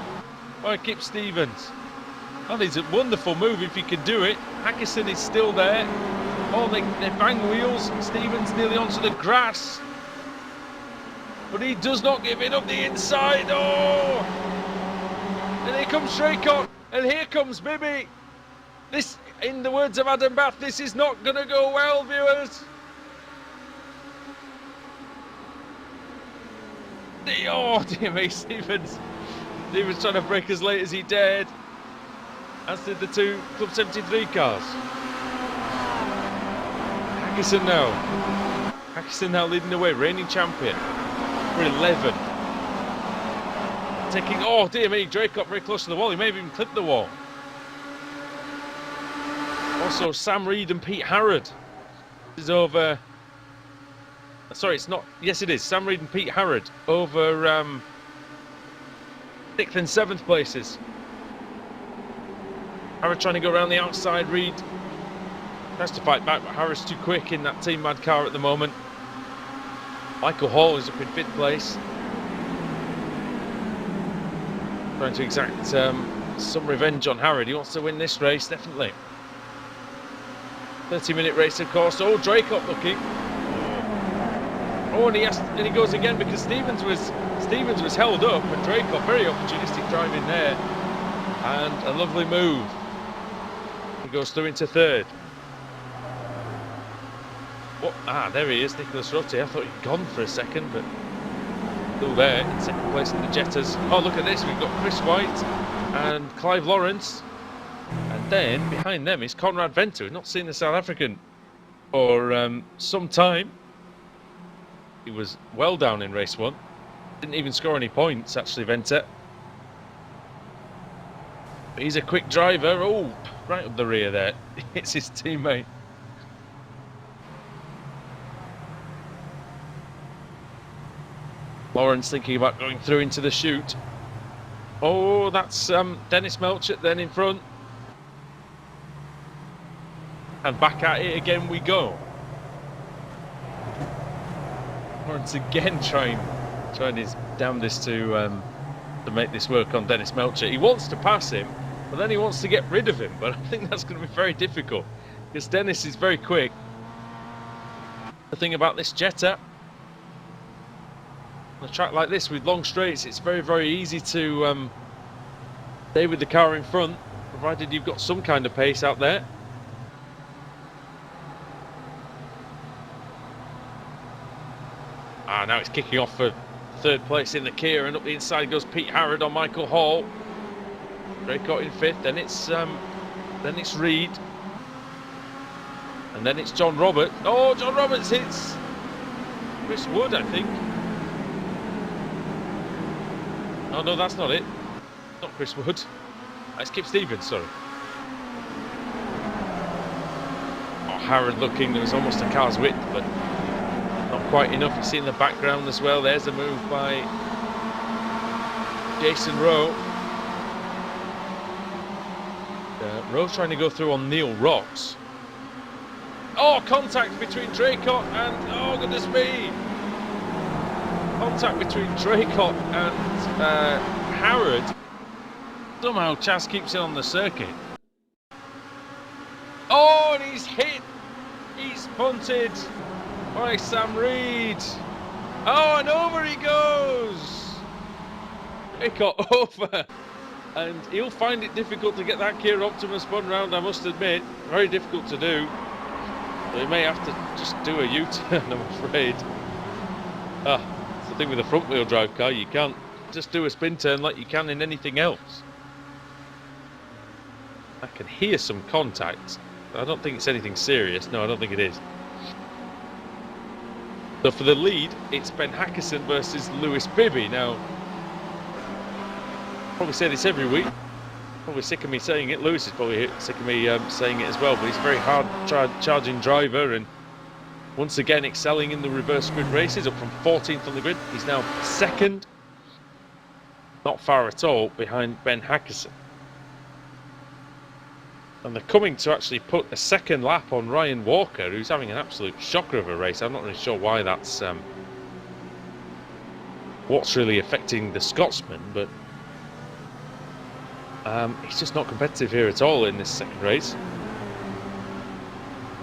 by Kip Stevens. That is a wonderful move if he can do it. Hackerson is still there. Oh, they bang wheels. Stevens nearly onto the grass. But he does not give in up the inside. Oh! And here comes Draycott. And here comes Bibby. This, in the words of Adam Bath, this is not going to go well, viewers. Oh, dear me, Stevens. Stevens trying to break as late as he dared. As did the 2 Club 73 cars. Hackerson now leading the way, reigning champion for 11. Taking, oh dear me, Draycott very close to the wall. He may have even clipped the wall. Also, Sam Reed and Pete Harrod is over. Sorry, it's not. Yes, it is. Sam Reed and Pete Harrod over 6th and 7th places. Harrod trying to go around the outside. Reed tries to fight back, but Harrod's too quick in that Team Mad car at the moment. Michael Hall is up in 5th place. Trying to exact some revenge on Harrod. He wants to win this race, definitely. 30-minute race, of course. Oh, Draycott looking. Oh, and he goes again because Stevens was held up, and Draycott very opportunistic driving there, and a lovely move. He goes through into 3rd. Oh, there he is, Nicholas Roti. I thought he'd gone for a second, but still there in 2nd place in the Jettas. Oh, look at this. We've got Chris White and Clive Lawrence, and then behind them is Conrad Venter. We've not seen the South African for some time. He was well down in race 1. Didn't even score any points, actually, Venter. But he's a quick driver. Oh, right up the rear there. It's his teammate. Lawrence thinking about going through into the chute. Oh, that's Dennis Melchett then in front. And back at it again we go. Lawrence again trying his damnedest to make this work on Dennis Melchett. He wants to pass him, but then he wants to get rid of him. But I think that's going to be very difficult because Dennis is very quick. The thing about this Jetta, on a track like this with long straights, it's very, very easy to stay with the car in front, provided you've got some kind of pace out there. Now it's kicking off for 3rd place in the Kia, and up the inside goes Pete Harrod on Michael Hall. Draycott in 5th, then it's Reed. And And then it's John Roberts. Oh, John Roberts hits Chris Wood, I think. Oh, no, that's not it. Not Chris Wood. It's Kip Stevens, sorry. Oh, Harrod looking. There was almost a car's width, but not quite enough. You see in the background as well. There's a move by Jason Rowe. Rowe trying to go through on Neil Rocks. Oh, contact between Draycott and, oh goodness me, contact between Draycott and Harrod. Somehow Chas keeps it on the circuit. Oh, and he's hit. He's punted by Sam Reed. Oh, and over he goes. Draycott over. And he'll find it difficult to get that Kia Optima spun round, I must admit. Very difficult to do. So he may have to just do a U-turn, I'm afraid. It's the thing with a front-wheel drive car. You can't just do a spin turn like you can in anything else. I can hear some contact. I don't think it's anything serious. No, I don't think it is. So for the lead, it's Ben Hackerson versus Lewis Bibby. Now, probably say this every week. Probably sick of me saying it. Lewis is probably sick of me saying it as well. But he's a very hard charging driver, and once again excelling in the reverse grid races. Up from 14th on the grid, he's now second. Not far at all behind Ben Hackerson. And they're coming to actually put a second lap on Ryan Walker, who's having an absolute shocker of a race. I'm not really sure why that's what's really affecting the Scotsman, but he's just not competitive here at all in this second race.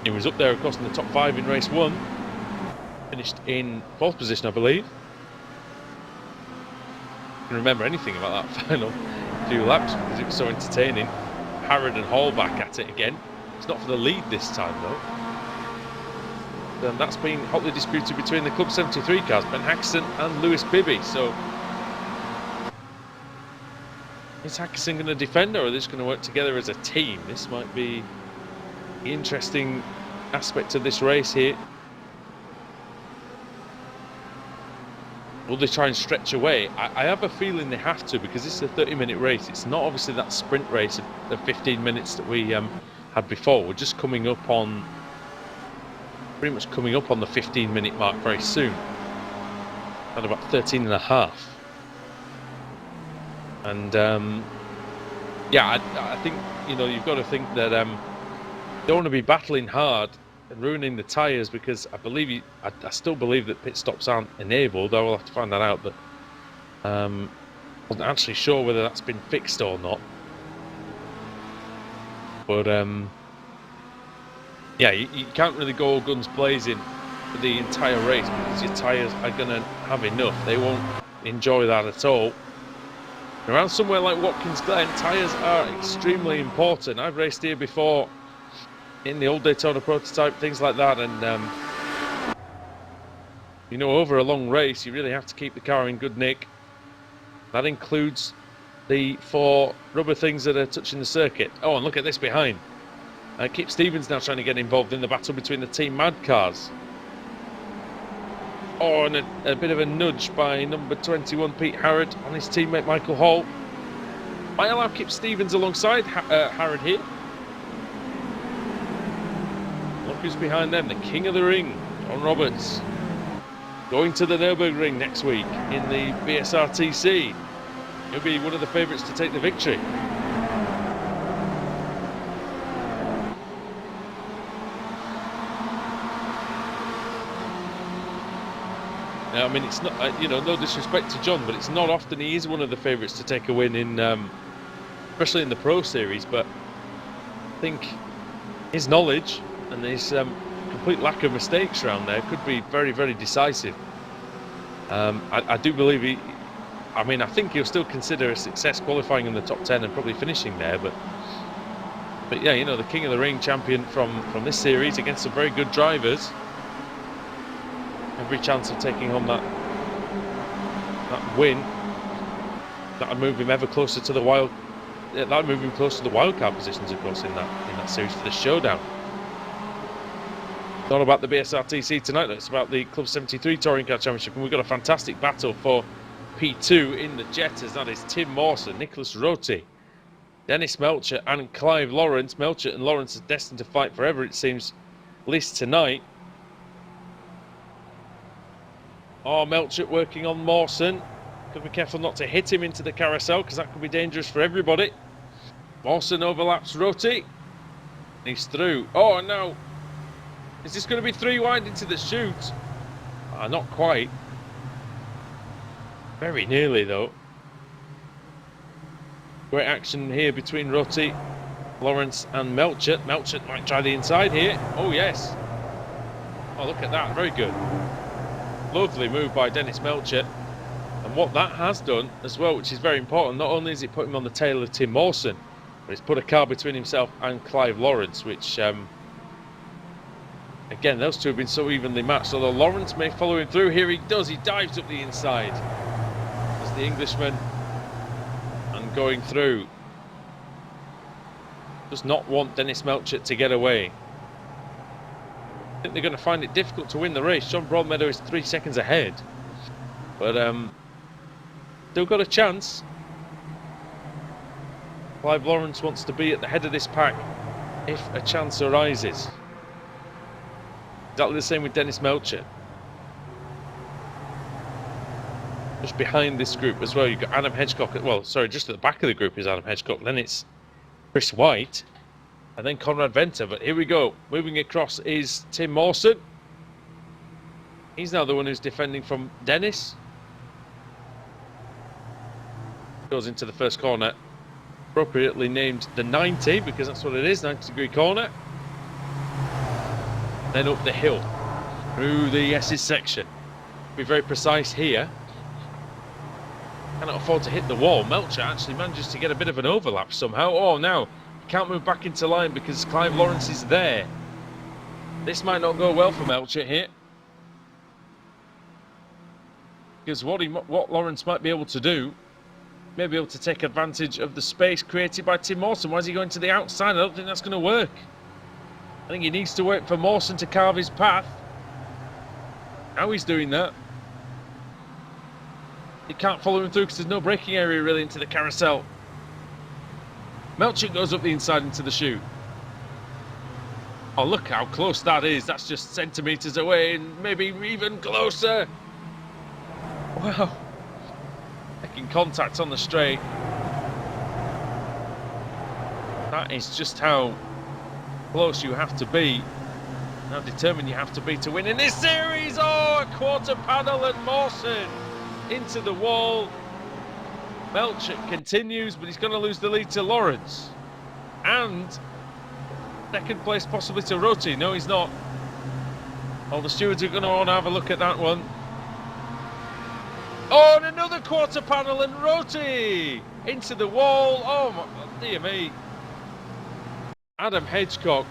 He was up there, of course, in the top 5 in race 1. Finished in 4th position, I believe. I can remember anything about that final few laps because it was so entertaining. Harrod and Hall back at it again. It's not for the lead this time, though. And that's been hotly disputed between the Club 73 cars, Ben Hackerson and Lewis Bibby. So, is Hackerson going to defend, or are they just going to work together as a team? This might be the interesting aspect of this race here. Will they try and stretch away? I have a feeling they have to, because this is a 30-minute race. It's not obviously that sprint race of 15 minutes that we had before. We're just coming up on, pretty much coming up on the 15-minute mark very soon. At about 13 and a half. And yeah, I think, you know, you've got to think that you don't want to be battling hard and ruining the tyres, because I believe I still believe that pit stops aren't enabled. I will have to find that out, but I'm not actually sure whether that's been fixed or not. But yeah, you can't really go all guns blazing for the entire race, because your tyres are going to have enough. They won't enjoy that at all. Around somewhere like Watkins Glen, tyres are extremely important. I've raced here before in the old Daytona prototype, things like that, and you know, over a long race you really have to keep the car in good nick. That includes the 4 rubber things that are touching the circuit. Oh, and look at this behind. Kip Stevens now trying to get involved in the battle between the Team Mad cars. Oh, and a bit of a nudge by number 21 Pete Harrod on his teammate Michael Hall. Might allow Kip Stevens alongside Harrod here. Look who's behind them, the king of the ring, John Roberts. Going to the Nürburgring next week in the BSRTC. He'll be one of the favourites to take the victory. Now, I mean, it's not, you know, no disrespect to John, but it's not often he is one of the favourites to take a win in, especially in the Pro Series. But I think his knowledge and his complete lack of mistakes around there could be very, very decisive. I do believe I mean, I think he'll still consider a success qualifying in the top 10 and probably finishing there. But yeah, you know, the King of the Ring champion from this series against some very good drivers. Every chance of taking home that win. That would move him ever closer to the that would move him closer to the wildcard positions, of course, in that series for the showdown. Not about the BSRTC tonight, it's about the Club 73 Touring Car Championship, and we've got a fantastic battle for P2 in the Jetters. That is Tim Mawson, Nicholas Roti, Dennis Melcher and Clive Lawrence. Melcher and Lawrence are destined to fight forever, it seems, at least tonight. Oh, Melcher working on Mawson. Got to be careful not to hit him into the carousel, because that could be dangerous for everybody. Mawson overlaps Roti. He's through. Oh no! Is this going to be 3 wide into the chute? Not quite. Very nearly though. Great action here between Roti, Lawrence and Melcher. Melcher might try the inside here. Oh yes. Oh, look at that. Very good. Lovely move by Dennis Melcher. And what that has done as well, which is very important, not only has it put him on the tail of Tim Mawson, but it's put a car between himself and Clive Lawrence, which again, those two have been so evenly matched, although Lawrence may follow him through. Here he does, he dives up the inside as the Englishman, and going through. Does not want Dennis Melcher to get away. I think they're going to find it difficult to win the race. John Broadmeadow is 3 seconds ahead, but still got a chance. Clive Lawrence wants to be at the head of this pack if a chance arises. Exactly the same with Dennis Melcher. Just behind this group as well, you've got Adam Hedgecock. Well, sorry, just at the back of the group is Adam Hedgecock. Then it's Chris White, and then Conrad Venter. But here we go. Moving across is Tim Mawson. He's now the one who's defending from Dennis. Goes into the first corner, appropriately named the 90, because that's what it is, 90-degree corner. Then up the hill through the S's section. Be very precise here. Cannot afford to hit the wall. Melcher actually manages to get a bit of an overlap somehow. Oh, now can't move back into line because Clive Lawrence is there. This might not go well for Melcher here, because what Lawrence might be able to do, may be able to take advantage of the space created by Tim Mawson. Why is he going to the outside? I don't think that's going to work. I think he needs to wait for Mawson to carve his path. How he's doing that. He can't follow him through because there's no braking area really into the carousel. Melcher goes up the inside into the chute. Oh, look how close that is. That's just centimetres away, and maybe even closer. Wow. Making contact on the straight. That is just how close you have to be, how determined you have to be to win in this series. Oh, a quarter panel and Mawson into the wall. Melcher continues, but he's going to lose the lead to Lawrence, and second place possibly to Roti. No, he's not. Oh, the stewards are going to want to have a look at that one. Oh, and another quarter panel and Roti into the wall. Oh my, dear me. Adam Hedgecock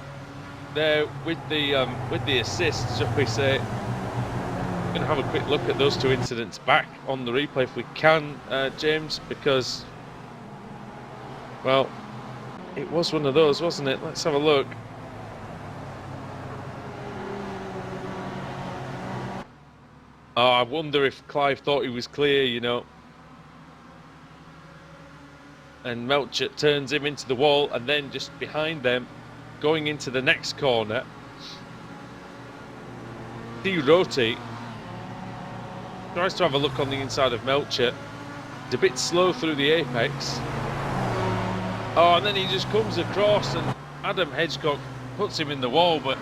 there with the assist, shall we say. We're going to have a quick look at those two incidents back on the replay if we can, James, because, well, it was one of those, wasn't it? Let's have a look. Oh, I wonder if Clive thought he was clear, you know. And Melcher turns him into the wall, and then just behind them, going into the next corner, D. Roti tries to have a look on the inside of Melcher. He's a bit slow through the apex. Oh, and then he just comes across, and Adam Hedgecock puts him in the wall, but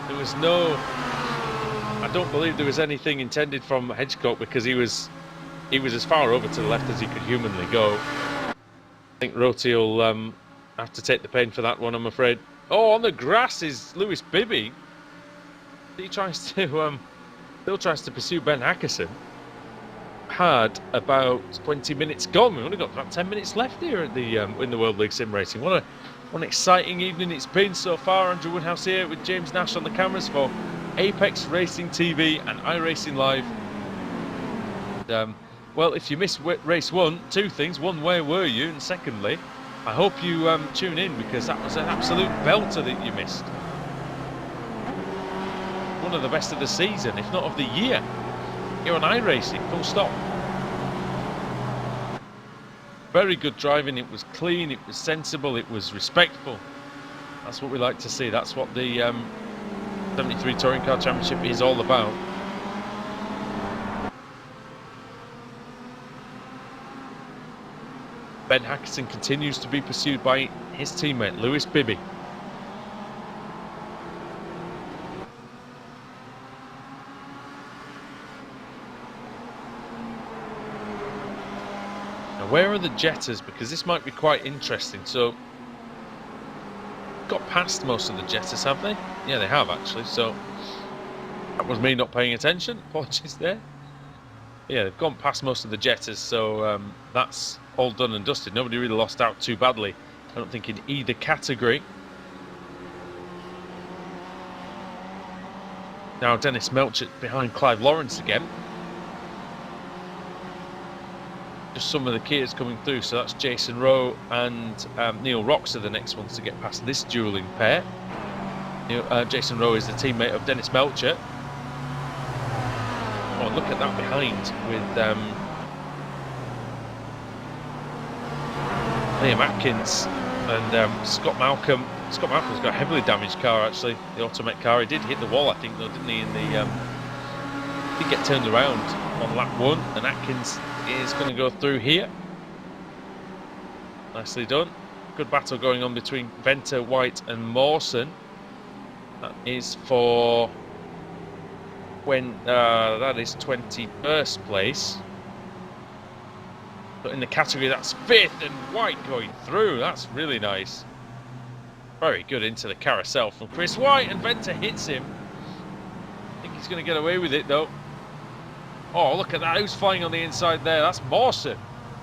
there was no... I don't believe there was anything intended from Hedgecock, because he was as far over to the left as he could humanly go. I think Roti will have to take the pain for that one, I'm afraid. Oh, on the grass is Lewis Bibby. He tries to still tries to pursue Ben Hackerson. Had about 20 minutes gone. We've only got about 10 minutes left here at the in the World League Sim Racing. What an exciting evening it's been so far. Andrew Woodhouse here with James Nash on the cameras for Apex Racing TV and iRacing Live. And, well, if you missed race one, two things. One, where were you? And secondly, I hope you tune in, because that was an absolute belter that you missed. one of the best of the season, if not of the year, here on iRacing, full stop. Very good driving, it was clean, it was sensible, it was respectful. That's what we like to see, that's what the 73 Touring Car Championship is all about. Ben Hackerson continues to be pursued by his teammate Lewis Bibby. Now where are the Jetters? Because this might be quite interesting. So, got past most of the Jetters, have they? Yeah, they have actually. So, that was me not paying attention. Apologies there. Yeah, they've gone past most of the Jetters, so that's all done and dusted. Nobody really lost out too badly, I don't think, in either category. Now Dennis Melchett behind Clive Lawrence again. Just some of the Kias coming through, so that's Jason Rowe and Neil Rocks are the next ones to get past this dueling pair. Jason Rowe is the teammate of Dennis Melchett. Oh, look at that behind with Liam Atkins and Scott Malcolm. Scott Malcolm's got a heavily damaged car actually, the Automet car. He did hit the wall, I think, though, didn't he? In the did get turned around on lap 1, and Atkins is going to go through here. Nicely done. Good battle going on between Venter, White, and Mawson. That is for when that is 21st place. But in the category that's 5th, and White going through. That's really nice. Very good into the carousel from Chris White, and Venter hits him. I think he's going to get away with it though. Oh, look at that. Who's flying on the inside there? That's Mawson.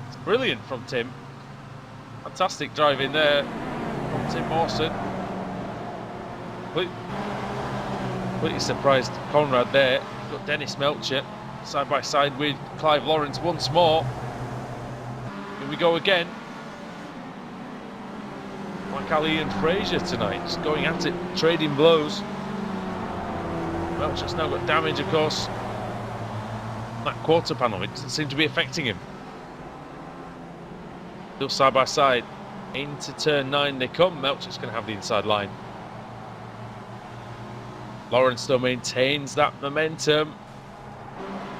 It's brilliant from Tim. Fantastic driving there from Tim Mawson. Completely surprised Conrad there. Got Dennis Melchett side by side with Clive Lawrence once more. Here we go again. Like Ali and Fraser tonight, just going at it, trading blows. Melchett's now got damage, of course. That quarter panel, it doesn't seem to be affecting him. Still side by side. Into turn 9 they come. Melchett's going to have the inside line. Lawrence still maintains that momentum.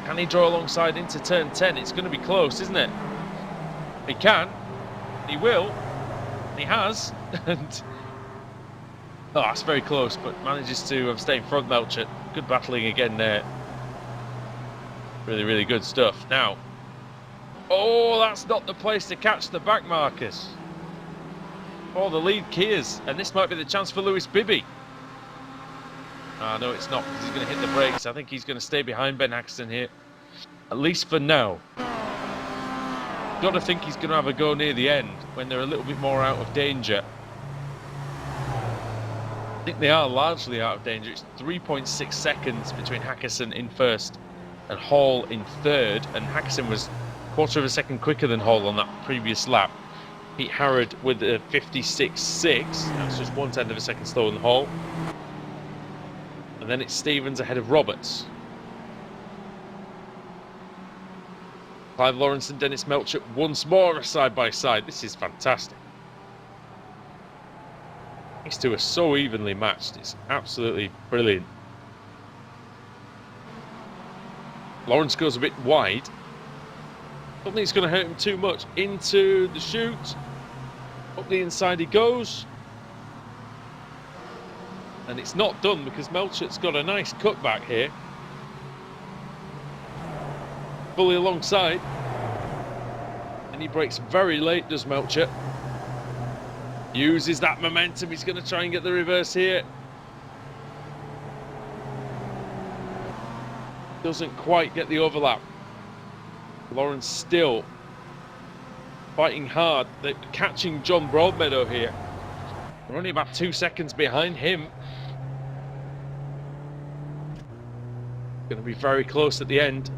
Can he draw alongside into turn 10? It's going to be close, isn't it? He can. He will. And he has. And oh, that's very close, but manages to stay in front, Melchett. Good battling again there. Really, really good stuff. Now, oh, that's not the place to catch the back markers. Oh, the lead Kias, and this might be the chance for Lewis Bibby. No, it's not, because he's going to hit the brakes. I think he's going to stay behind Ben Hackerson here, at least for now. Got to think he's going to have a go near the end when they're a little bit more out of danger. I think they are largely out of danger. It's 3.6 seconds between Hackerson in first and Hall in third, and Hackerson was a quarter of a second quicker than Hall on that previous lap. Pete Harrod with a 56.6. That's just 1/10 of a second slower than Hall. And then it's Stevens ahead of Roberts. Clive Lawrence and Dennis Melchett once more side by side. This is fantastic. These two are so evenly matched. It's absolutely brilliant. Lawrence goes a bit wide. Don't think it's going to hurt him too much. Into the chute. Up the inside he goes. And it's not done because Melchett's got a nice cutback here. Fully alongside. And he brakes very late, does Melchett. Uses that momentum. He's going to try and get the reverse here. Doesn't quite get the overlap. Lawrence still fighting hard. They're catching John Broadmeadow here. We're only about 2 seconds behind him. Going to be very close at the end.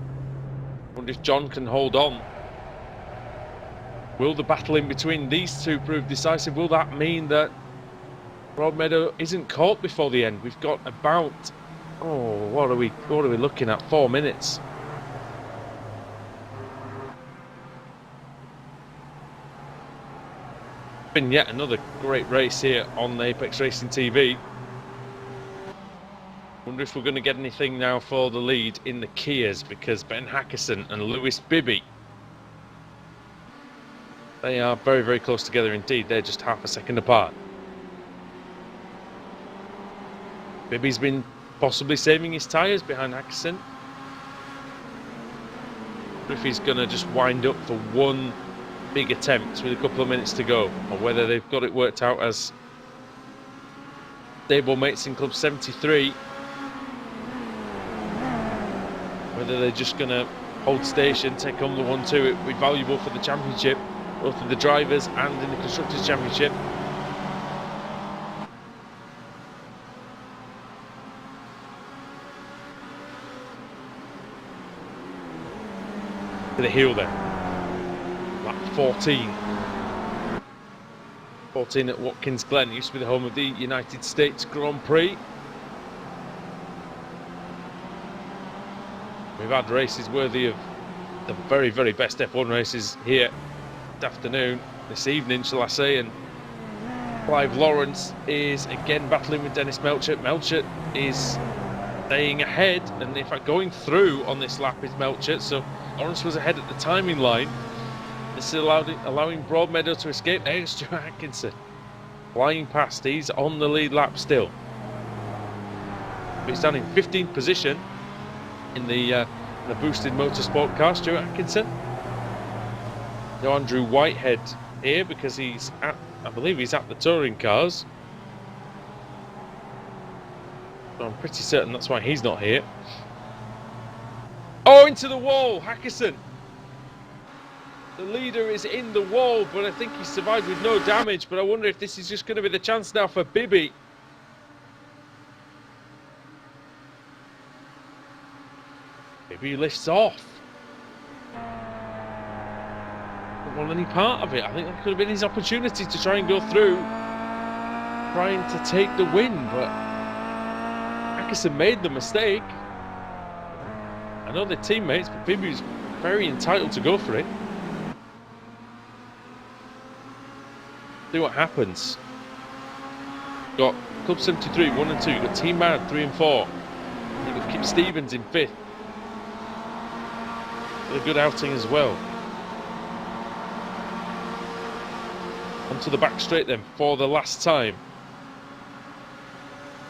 Wonder if John can hold on. Will the battle in between these two prove decisive? Will that mean that Broadmeadow isn't caught before the end? We've got about Oh, what are we looking at? 4 minutes. Been yet another great race here on Apex Racing TV. Wonder if we're going to get anything now for the lead in the Kias, because Ben Hackerson and Lewis Bibby, they are very, very close together indeed. They're just half a second apart. Bibby's been possibly saving his tyres behind Hackerson. Wonder if he's going to just wind up for one big attempt with a couple of minutes to go, or whether they've got it worked out as stable mates in Club 73. Whether they're just going to hold station, take on the 1-2, it would be valuable for the championship, both in the drivers and in the constructors' championship. To the heel then. Lap 14. 14 at Watkins Glen, used to be the home of the United States Grand Prix. We've had races worthy of the very, very best F1 races here this afternoon, this evening, shall I say, and Clive Lawrence is again battling with Dennis Melchett. Melchett is staying ahead, and in fact going through on this lap is Melchett, so Lawrence was ahead at the timing line. This is allowing Broadmeadow to escape. There's Stuart Atkinson flying past. He's on the lead lap still. But he's down in 15th position in the boosted motorsport car, Stuart Atkinson. No Andrew Whitehead here because he's at, I believe he's at the touring cars. So I'm pretty certain that's why he's not here. Oh, into the wall, Hackerson. The leader is in the wall, but I think he survived with no damage. But I wonder if this is just going to be the chance now for Bibby. Bibby lifts off. Don't want any part of it. I think that could have been his opportunity to try and go through, trying to take the win, but Hackerson made the mistake. I know they're teammates, but Bibby's very entitled to go for it. See what happens. Got Club 73, 1 and 2. You've got Team Mad, 3 and 4. You've got Kip Stevens in 5th. A good outing as well. Onto the back straight then for the last time.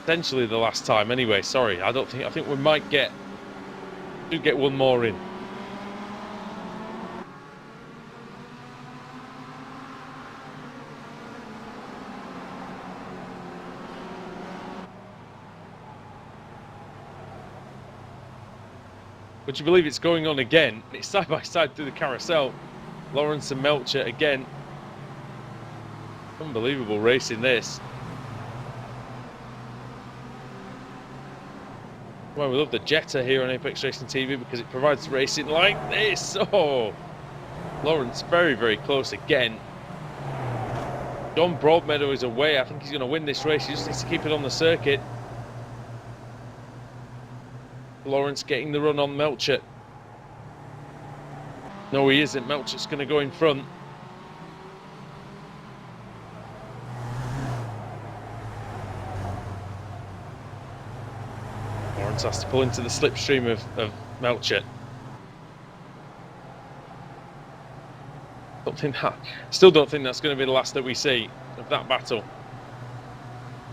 Potentially the last time anyway, sorry. I think we might get one more in. Would you believe it's going on again? It's side by side through the carousel. Lawrence and Melchett again. Unbelievable race in this. Well, we love the Jetta here on Apex Racing TV because it provides racing like this. Oh, Lawrence very, very close again. John Broadmeadow is away. I think he's going to win this race. He just needs to keep it on the circuit. Lawrence getting the run on Melchett. No, he isn't. Melchett's going to go in front. Lawrence has to pull into the slipstream of Melchett. Still don't think that's going to be the last that we see of that battle.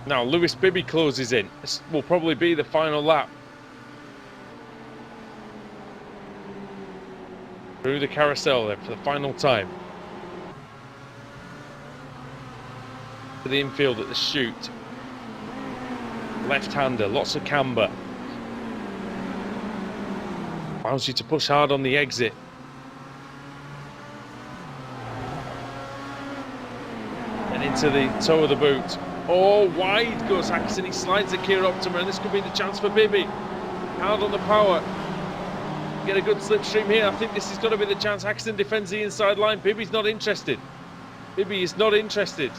Now Lewis Bibby closes in. This will probably be the final lap. Through the carousel there for the final time. To the infield at the chute. Left-hander, lots of camber. Allows you to push hard on the exit. And into the toe of the boot. Oh, wide goes Hackerson. He slides the Kia Optima, and this could be the chance for Bibby. Hard on the power. Get a good slipstream here. I think this is going to be the chance. Hackerson defends the inside line. Bibby's not interested. Bibby is not interested.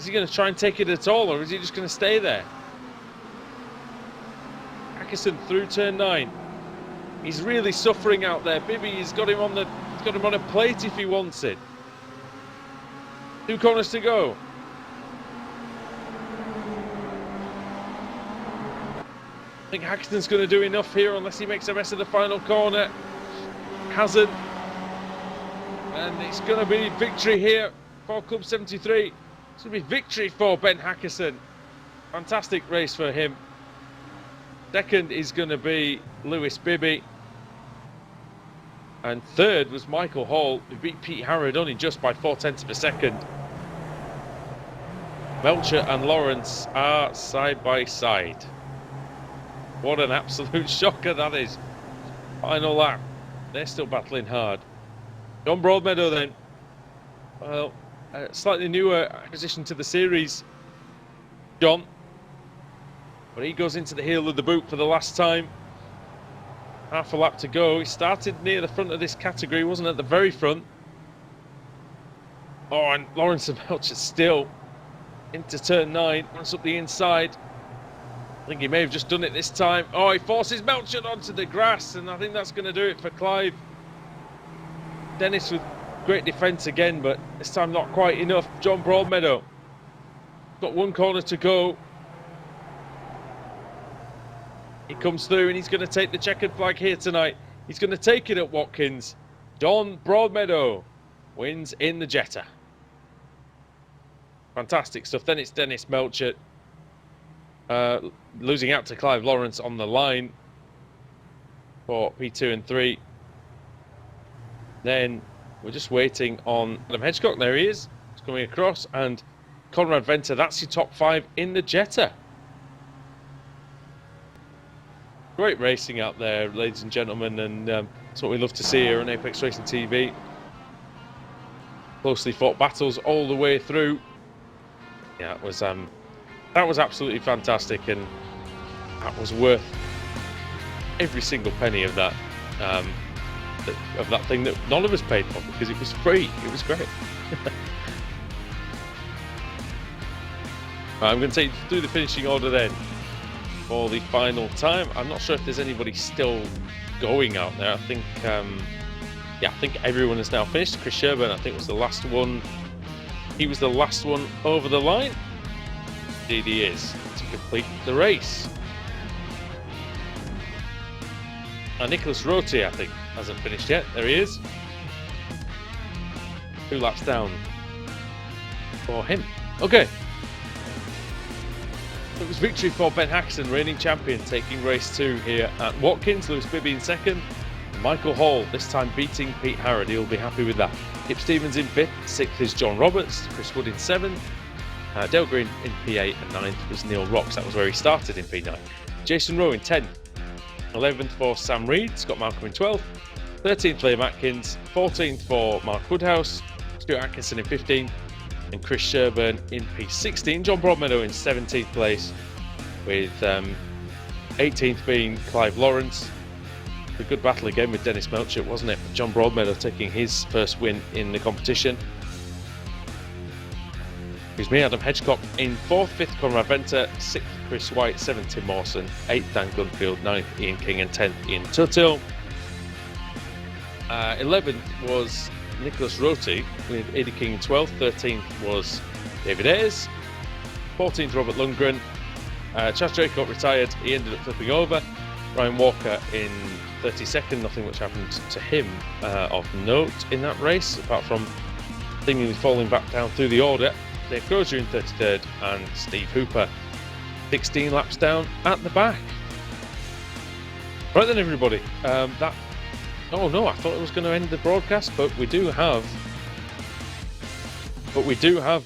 Is he going to try and take it at all, or is he just going to stay there? Hackison through turn 9. He's really suffering out there. Bibby has got him on a plate if he wants it. 2 corners to go. I think Hackison's going to do enough here unless he makes a mess of the final corner. Hasn't. And it's going to be victory here for Club 73. It's going to be victory for Ben Hackison. Fantastic race for him. Second is going to be Lewis Bibby. And third was Michael Hall, who beat Pete Harrod only just by 0.4 of a second. Melcher and Lawrence are side by side. What an absolute shocker that is. Final lap. They're still battling hard. John Broadmeadow then. Well, a slightly newer acquisition to the series. John. But he goes into the heel of the boot for the last time. Half a lap to go. He started near the front of this category, wasn't at the very front. Oh, and Lawrence and Melcher still into turn 9. Runs up the inside. I think he may have just done it this time. Oh, he forces Melcher onto the grass, and I think that's going to do it for Clive. Dennis with great defence again, but this time not quite enough. John Broadmeadow. Got 1 corner to go. He comes through and he's going to take the checkered flag here tonight. He's going to take it at Watkins. John Broadmeadow wins in the Jetta. Fantastic stuff. Then it's Dennis Melcher losing out to Clive Lawrence on the line for P2 and 3. Then we're just waiting on Adam Hedgecock. There he is. He's coming across. And Conrad Venter. That's your top 5 in the Jetta. Great racing out there, ladies and gentlemen, and that's what we love to see here on Apex Racing TV. Closely fought battles all the way through. Yeah, it was that was absolutely fantastic, and that was worth every single penny of that thing that none of us paid for, because it was free. It was great. Right, I'm going to take you through the finishing order then. For the final time. I'm not sure if there's anybody still going out there. I think I think everyone has now finished. Chris Sherburn, I think, was the last one. He was the last one over the line. Indeed he is, to complete the race. Nicholas Roti, I think, hasn't finished yet. There he is. 2 laps down for him. Okay. It was victory for Ben Hackison, reigning champion, taking race 2 here at Watkins. Lewis Bibby in second. Michael Hall, this time beating Pete Harrod. He'll be happy with that. Kip Stevens in 5th. 6th is John Roberts. Chris Wood in 7th. Dale Green in P8. And 9th was Neil Rocks. That was where he started in P9. Jason Rowe in 10th. 11th for Sam Reed. Scott Malcolm in 12th. 13th Liam Atkins. 14th for Mark Woodhouse. Stuart Atkinson in 15th. And Chris Sherburn in P16. John Broadmeadow in 17th place, with 18th being Clive Lawrence. A good battle again with Dennis Melcher, wasn't it? John Broadmeadow taking his first win in the competition. Excuse me, Adam Hedgecock in 4th, 5th Conrad Venter, 6th Chris White, 7th Tim Mawson, 8th Dan Gunfield, 9th Ian King, and 10th Ian Tuthill. 11th was Nicholas Roti with Eddie King in 12th. 13th was David Ayres. 14th Robert Lundgren. Chas Draycote retired. He ended up flipping over. Ryan Walker in 32nd. Nothing much happened to him of note in that race, apart from seemingly falling back down through the order. Dave Crozier in 33rd, and Steve Hooper 16 laps down at the back. Right then, everybody. Oh no, I thought it was going to end the broadcast, but we do have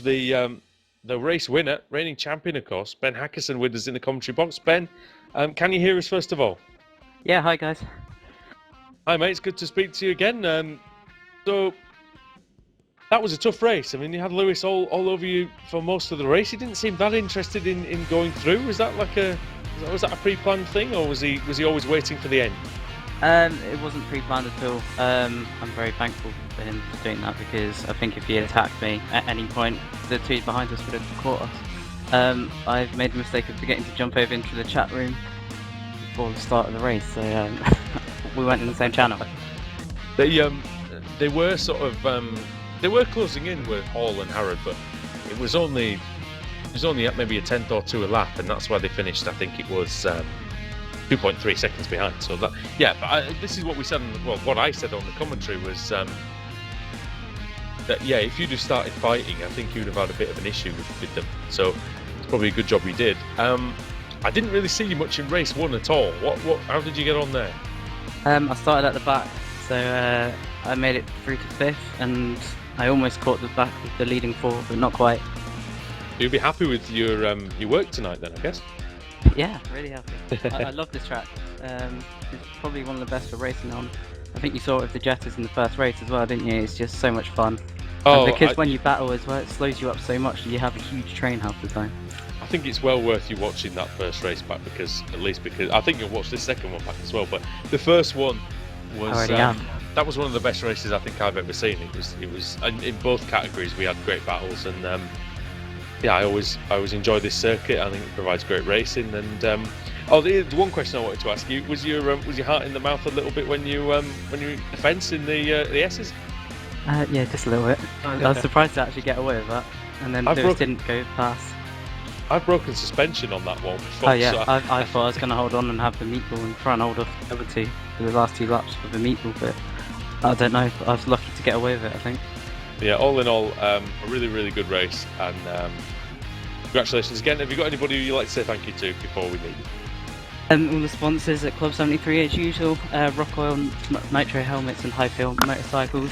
the race winner, reigning champion, of course, Ben Hackison, with us in the commentary box. Ben, can you hear us first of all? Yeah, hi guys. Hi mate, it's good to speak to you again. So that was a tough race. I mean, you had Lewis all over you for most of the race. He didn't seem that interested in going through. Was that like was that a pre-planned thing, or was he always waiting for the end? It wasn't pre-planned at all. I'm very thankful for him for doing that, because I think if he had attacked me at any point, the two behind us would have caught us. I've made the mistake of forgetting to jump over into the chat room before the start of the race, so we went in the same channel. They were sort of they were closing in with Hall and Harrod, but it was only at maybe a tenth or two a lap, and that's why they finished. I think it was 2.3 seconds behind. So that, yeah, but this is what we said. What I said on the commentary was that yeah, if you'd have started fighting, I think you'd have had a bit of an issue with them. So it's probably a good job we did. I didn't really see you much in race 1 at all. How did you get on there? I started at the back, so I made it through to 5th, and I almost caught the back with the leading 4, but not quite. You'll be happy with your work tonight then, I guess. Yeah, really happy. I love this track. It's probably one of the best for racing on. I think you saw it with the Jetters in the first race as well, didn't you? It's just so much fun. Oh, because when you battle as well, it slows you up so much, and you have a huge train half the time. I think it's well worth you watching that first race back, because I think you'll watch this second one back as well. But the first one was that was one of the best races I think I've ever seen. It was in both categories we had great battles, and yeah, I always enjoy this circuit. I think it provides great racing. And the one question I wanted to ask you was your heart in the mouth a little bit when you the fence in the S's? Yeah, just a little bit. I was surprised to actually get away with that, and then Lewis didn't go past. I've broken suspension on that one before. Oh yeah, so I thought I was going to hold on and have the meatball and try and hold off the other two for the last 2 laps for the meatball, but I don't know. I was lucky to get away with it, I think. Yeah, all in all, a really, really good race, and congratulations again. Have you got anybody you'd like to say thank you to before we leave? All the sponsors at Club 73 as usual, Rock Oil, Nitro Helmets and Highfield Motorcycles,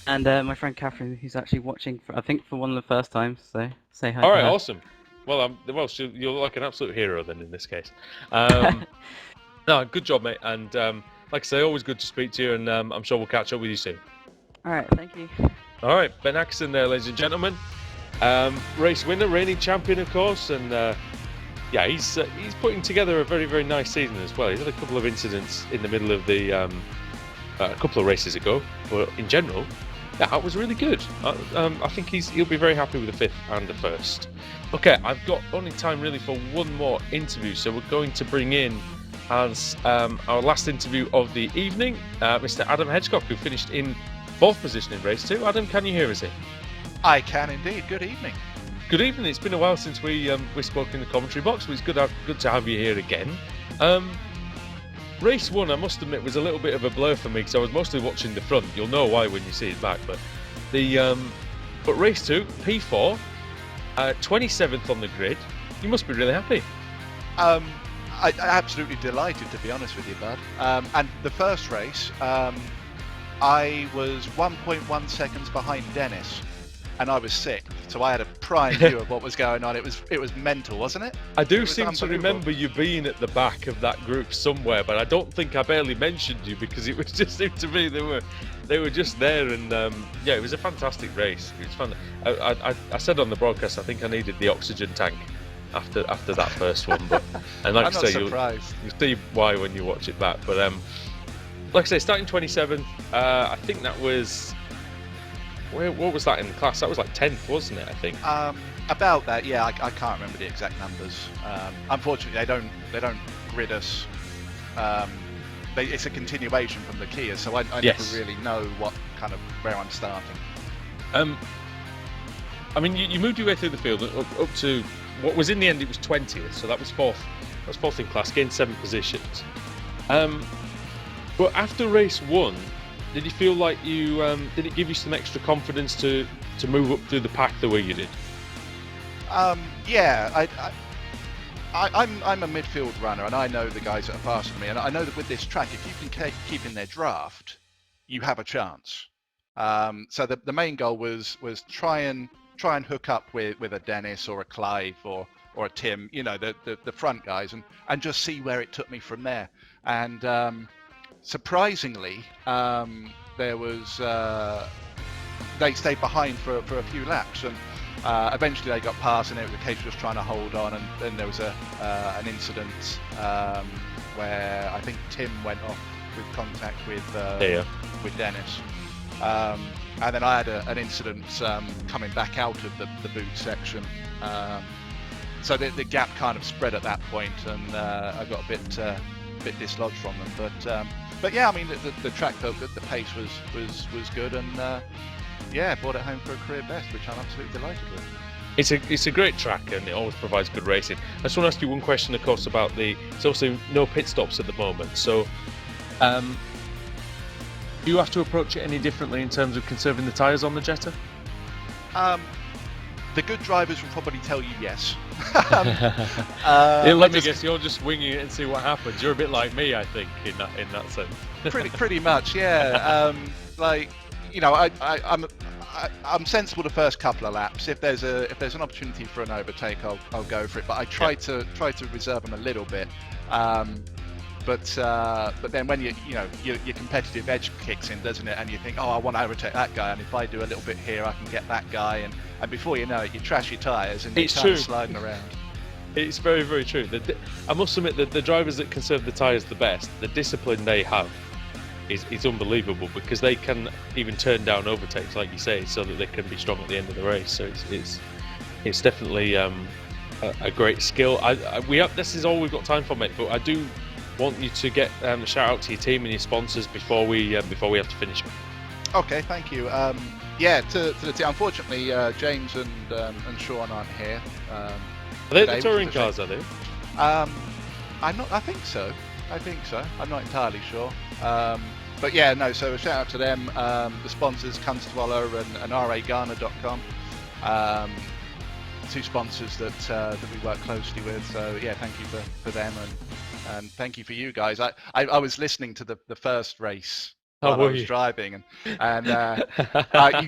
and my friend Catherine, who's actually watching, I think for one of the first times, so say hi. Alright, awesome. Well, you're like an absolute hero then in this case. No, good job, mate, and like I say, always good to speak to you, and I'm sure we'll catch up with you soon. Alright, thank you. Alright, Ben Atkinson there, ladies and gentlemen. Race winner, reigning champion, of course, and yeah, he's putting together a very, very nice season as well. He's had a couple of incidents in the middle of the a couple of races ago, but in general, yeah, that was really good. I think he'll be very happy with the 5th and the 1st. Okay, I've got only time really for one more interview, so we're going to bring in as our last interview of the evening, Mr. Adam Hedgecock, who finished in 4th position in race 2. Adam, can you hear us here? I can indeed. Good evening. Good evening. It's been a while since we spoke in the commentary box, but it's good to have you here again. Race 1, I must admit, was a little bit of a blur for me because I was mostly watching the front. You'll know why when you see it back. But race 2, P4, 27th on the grid. You must be really happy. I'm absolutely delighted, to be honest with you, bud. And the first race, I was 1.1 seconds behind Dennis, and I was sick, so I had a prime view of what was going on. It was mental, wasn't it? I do seem to remember you being at the back of that group somewhere, but I don't think I barely mentioned you because it was just seemed to me they were just there, and yeah, it was a fantastic race. It was fun. I said on the broadcast I think I needed the oxygen tank after that first one, but and like I say, you'll see why when you watch it back. But like I say, starting 27th, I think that was. What was that in the class? That was like 10th, wasn't it? I think. About that, yeah. I can't remember the exact numbers. Unfortunately, they don't grid us. It's a continuation from the Kia, so I never really know where I'm starting. I mean, you moved your way through the field up to what was in the end. It was 20th, so that was 4th. That was 4th in class, gained 7 positions. But after race 1. Did you feel like did it give you some extra confidence to move up through the pack the way you did? Yeah, I'm a midfield runner, and I know the guys that are faster than me, and I know that with this track, if you can keep in their draft, you have a chance. So the main goal was try and hook up with a Dennis or a Clive or a Tim, the front guys, and just see where it took me from there. And surprisingly, there was they stayed behind for a few laps, and eventually they got past, and it was a case of just trying to hold on. And then there was an incident where I think Tim went off with contact with Yeah. with Dennis. And then I had an incident coming back out of the boot section. So the gap kind of spread at that point, and I got a bit dislodged from them. But yeah, I mean the track felt good, the pace was good, and yeah, brought it home for a career best, which I'm absolutely delighted with. It's a great track, and it always provides good racing. I just want to ask you one question, of course, about it's also no pit stops at the moment. So, do you have to approach it any differently in terms of conserving the tyres on the Jetta? The good drivers will probably tell you yes. Let me guess, you're just winging it and see what happens. You're a bit like me, I think, in that sense. pretty much, yeah. Like, you know, I'm sensible the first couple of laps. If there's an opportunity for an overtake, I'll go for it. But I try to reserve them a little bit. But then when your competitive edge kicks in, doesn't it? And you think, oh, I want to overtake that guy, and if I do a little bit here, I can get that guy, and before you know it, you trash your tyres and you're kind of sliding around. It's very, very true. I must admit that the drivers that conserve the tyres the best, the discipline they have is unbelievable, because they can even turn down overtakes, like you say, so that they can be strong at the end of the race. So it's definitely a great skill. This is all we've got time for, mate. But I do want you to get a shout out to your team and your sponsors before we have to finish. Okay, thank you. Yeah, to the team. Unfortunately, James and Sean aren't here. Are they the touring cars? Are they? I'm not. I think so. I'm not entirely sure. But yeah, no. So a shout out to them. The sponsors, Kunstwaller and RAGhana.com. Two sponsors that we work closely with. So yeah, thank you for them, and thank you for you guys. I was listening to the first race while I was driving, and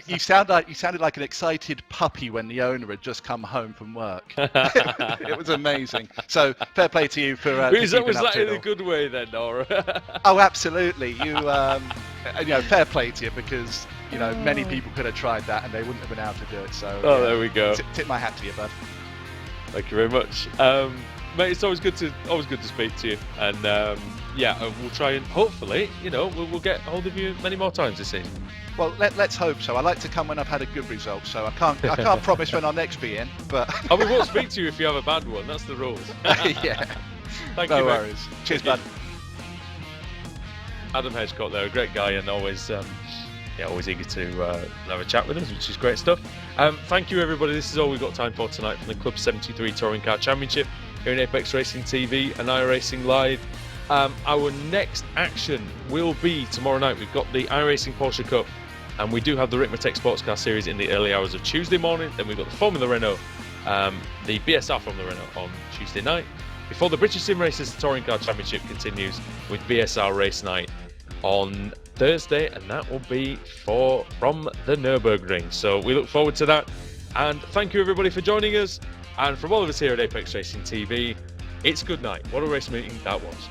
you sounded like an excited puppy when the owner had just come home from work. It was amazing. So fair play to you for was that in a good way then, Nora? Oh, absolutely. You know, fair play to you, because many people could have tried that and they wouldn't have been able to do it. So there we go. Tip my hat to you, bud. Thank you very much. Mate, it's always good to speak to you, and we'll try and hopefully, we'll get hold of you many more times this season. Well, let's hope so. I like to come when I've had a good result, so I can't promise when I'll next be in, but we won't speak to you if you have a bad one. That's the rules. Yeah. Thank you. No mate. worries. Cheers, bud. Adam Hedgecock there, a great guy, and always eager to have a chat with us, which is great stuff. Thank you, everybody. This is all we've got time for tonight from the Club 73 Touring Car Championship here in Apex Racing TV and iRacing Live. Our next action will be tomorrow night. We've got the iRacing Porsche Cup, and we do have the Rickmatech Sports Car Series in the early hours of Tuesday morning. Then we've got the Formula Renault, the BSR Formula Renault on Tuesday night, before the British Sim Racers Touring Car Championship continues with BSR Race Night on Thursday, and that will be from the Nürburgring. So we look forward to that, and thank you everybody for joining us. And from all of us here at Apex Racing TV, it's good night. What a race meeting that was.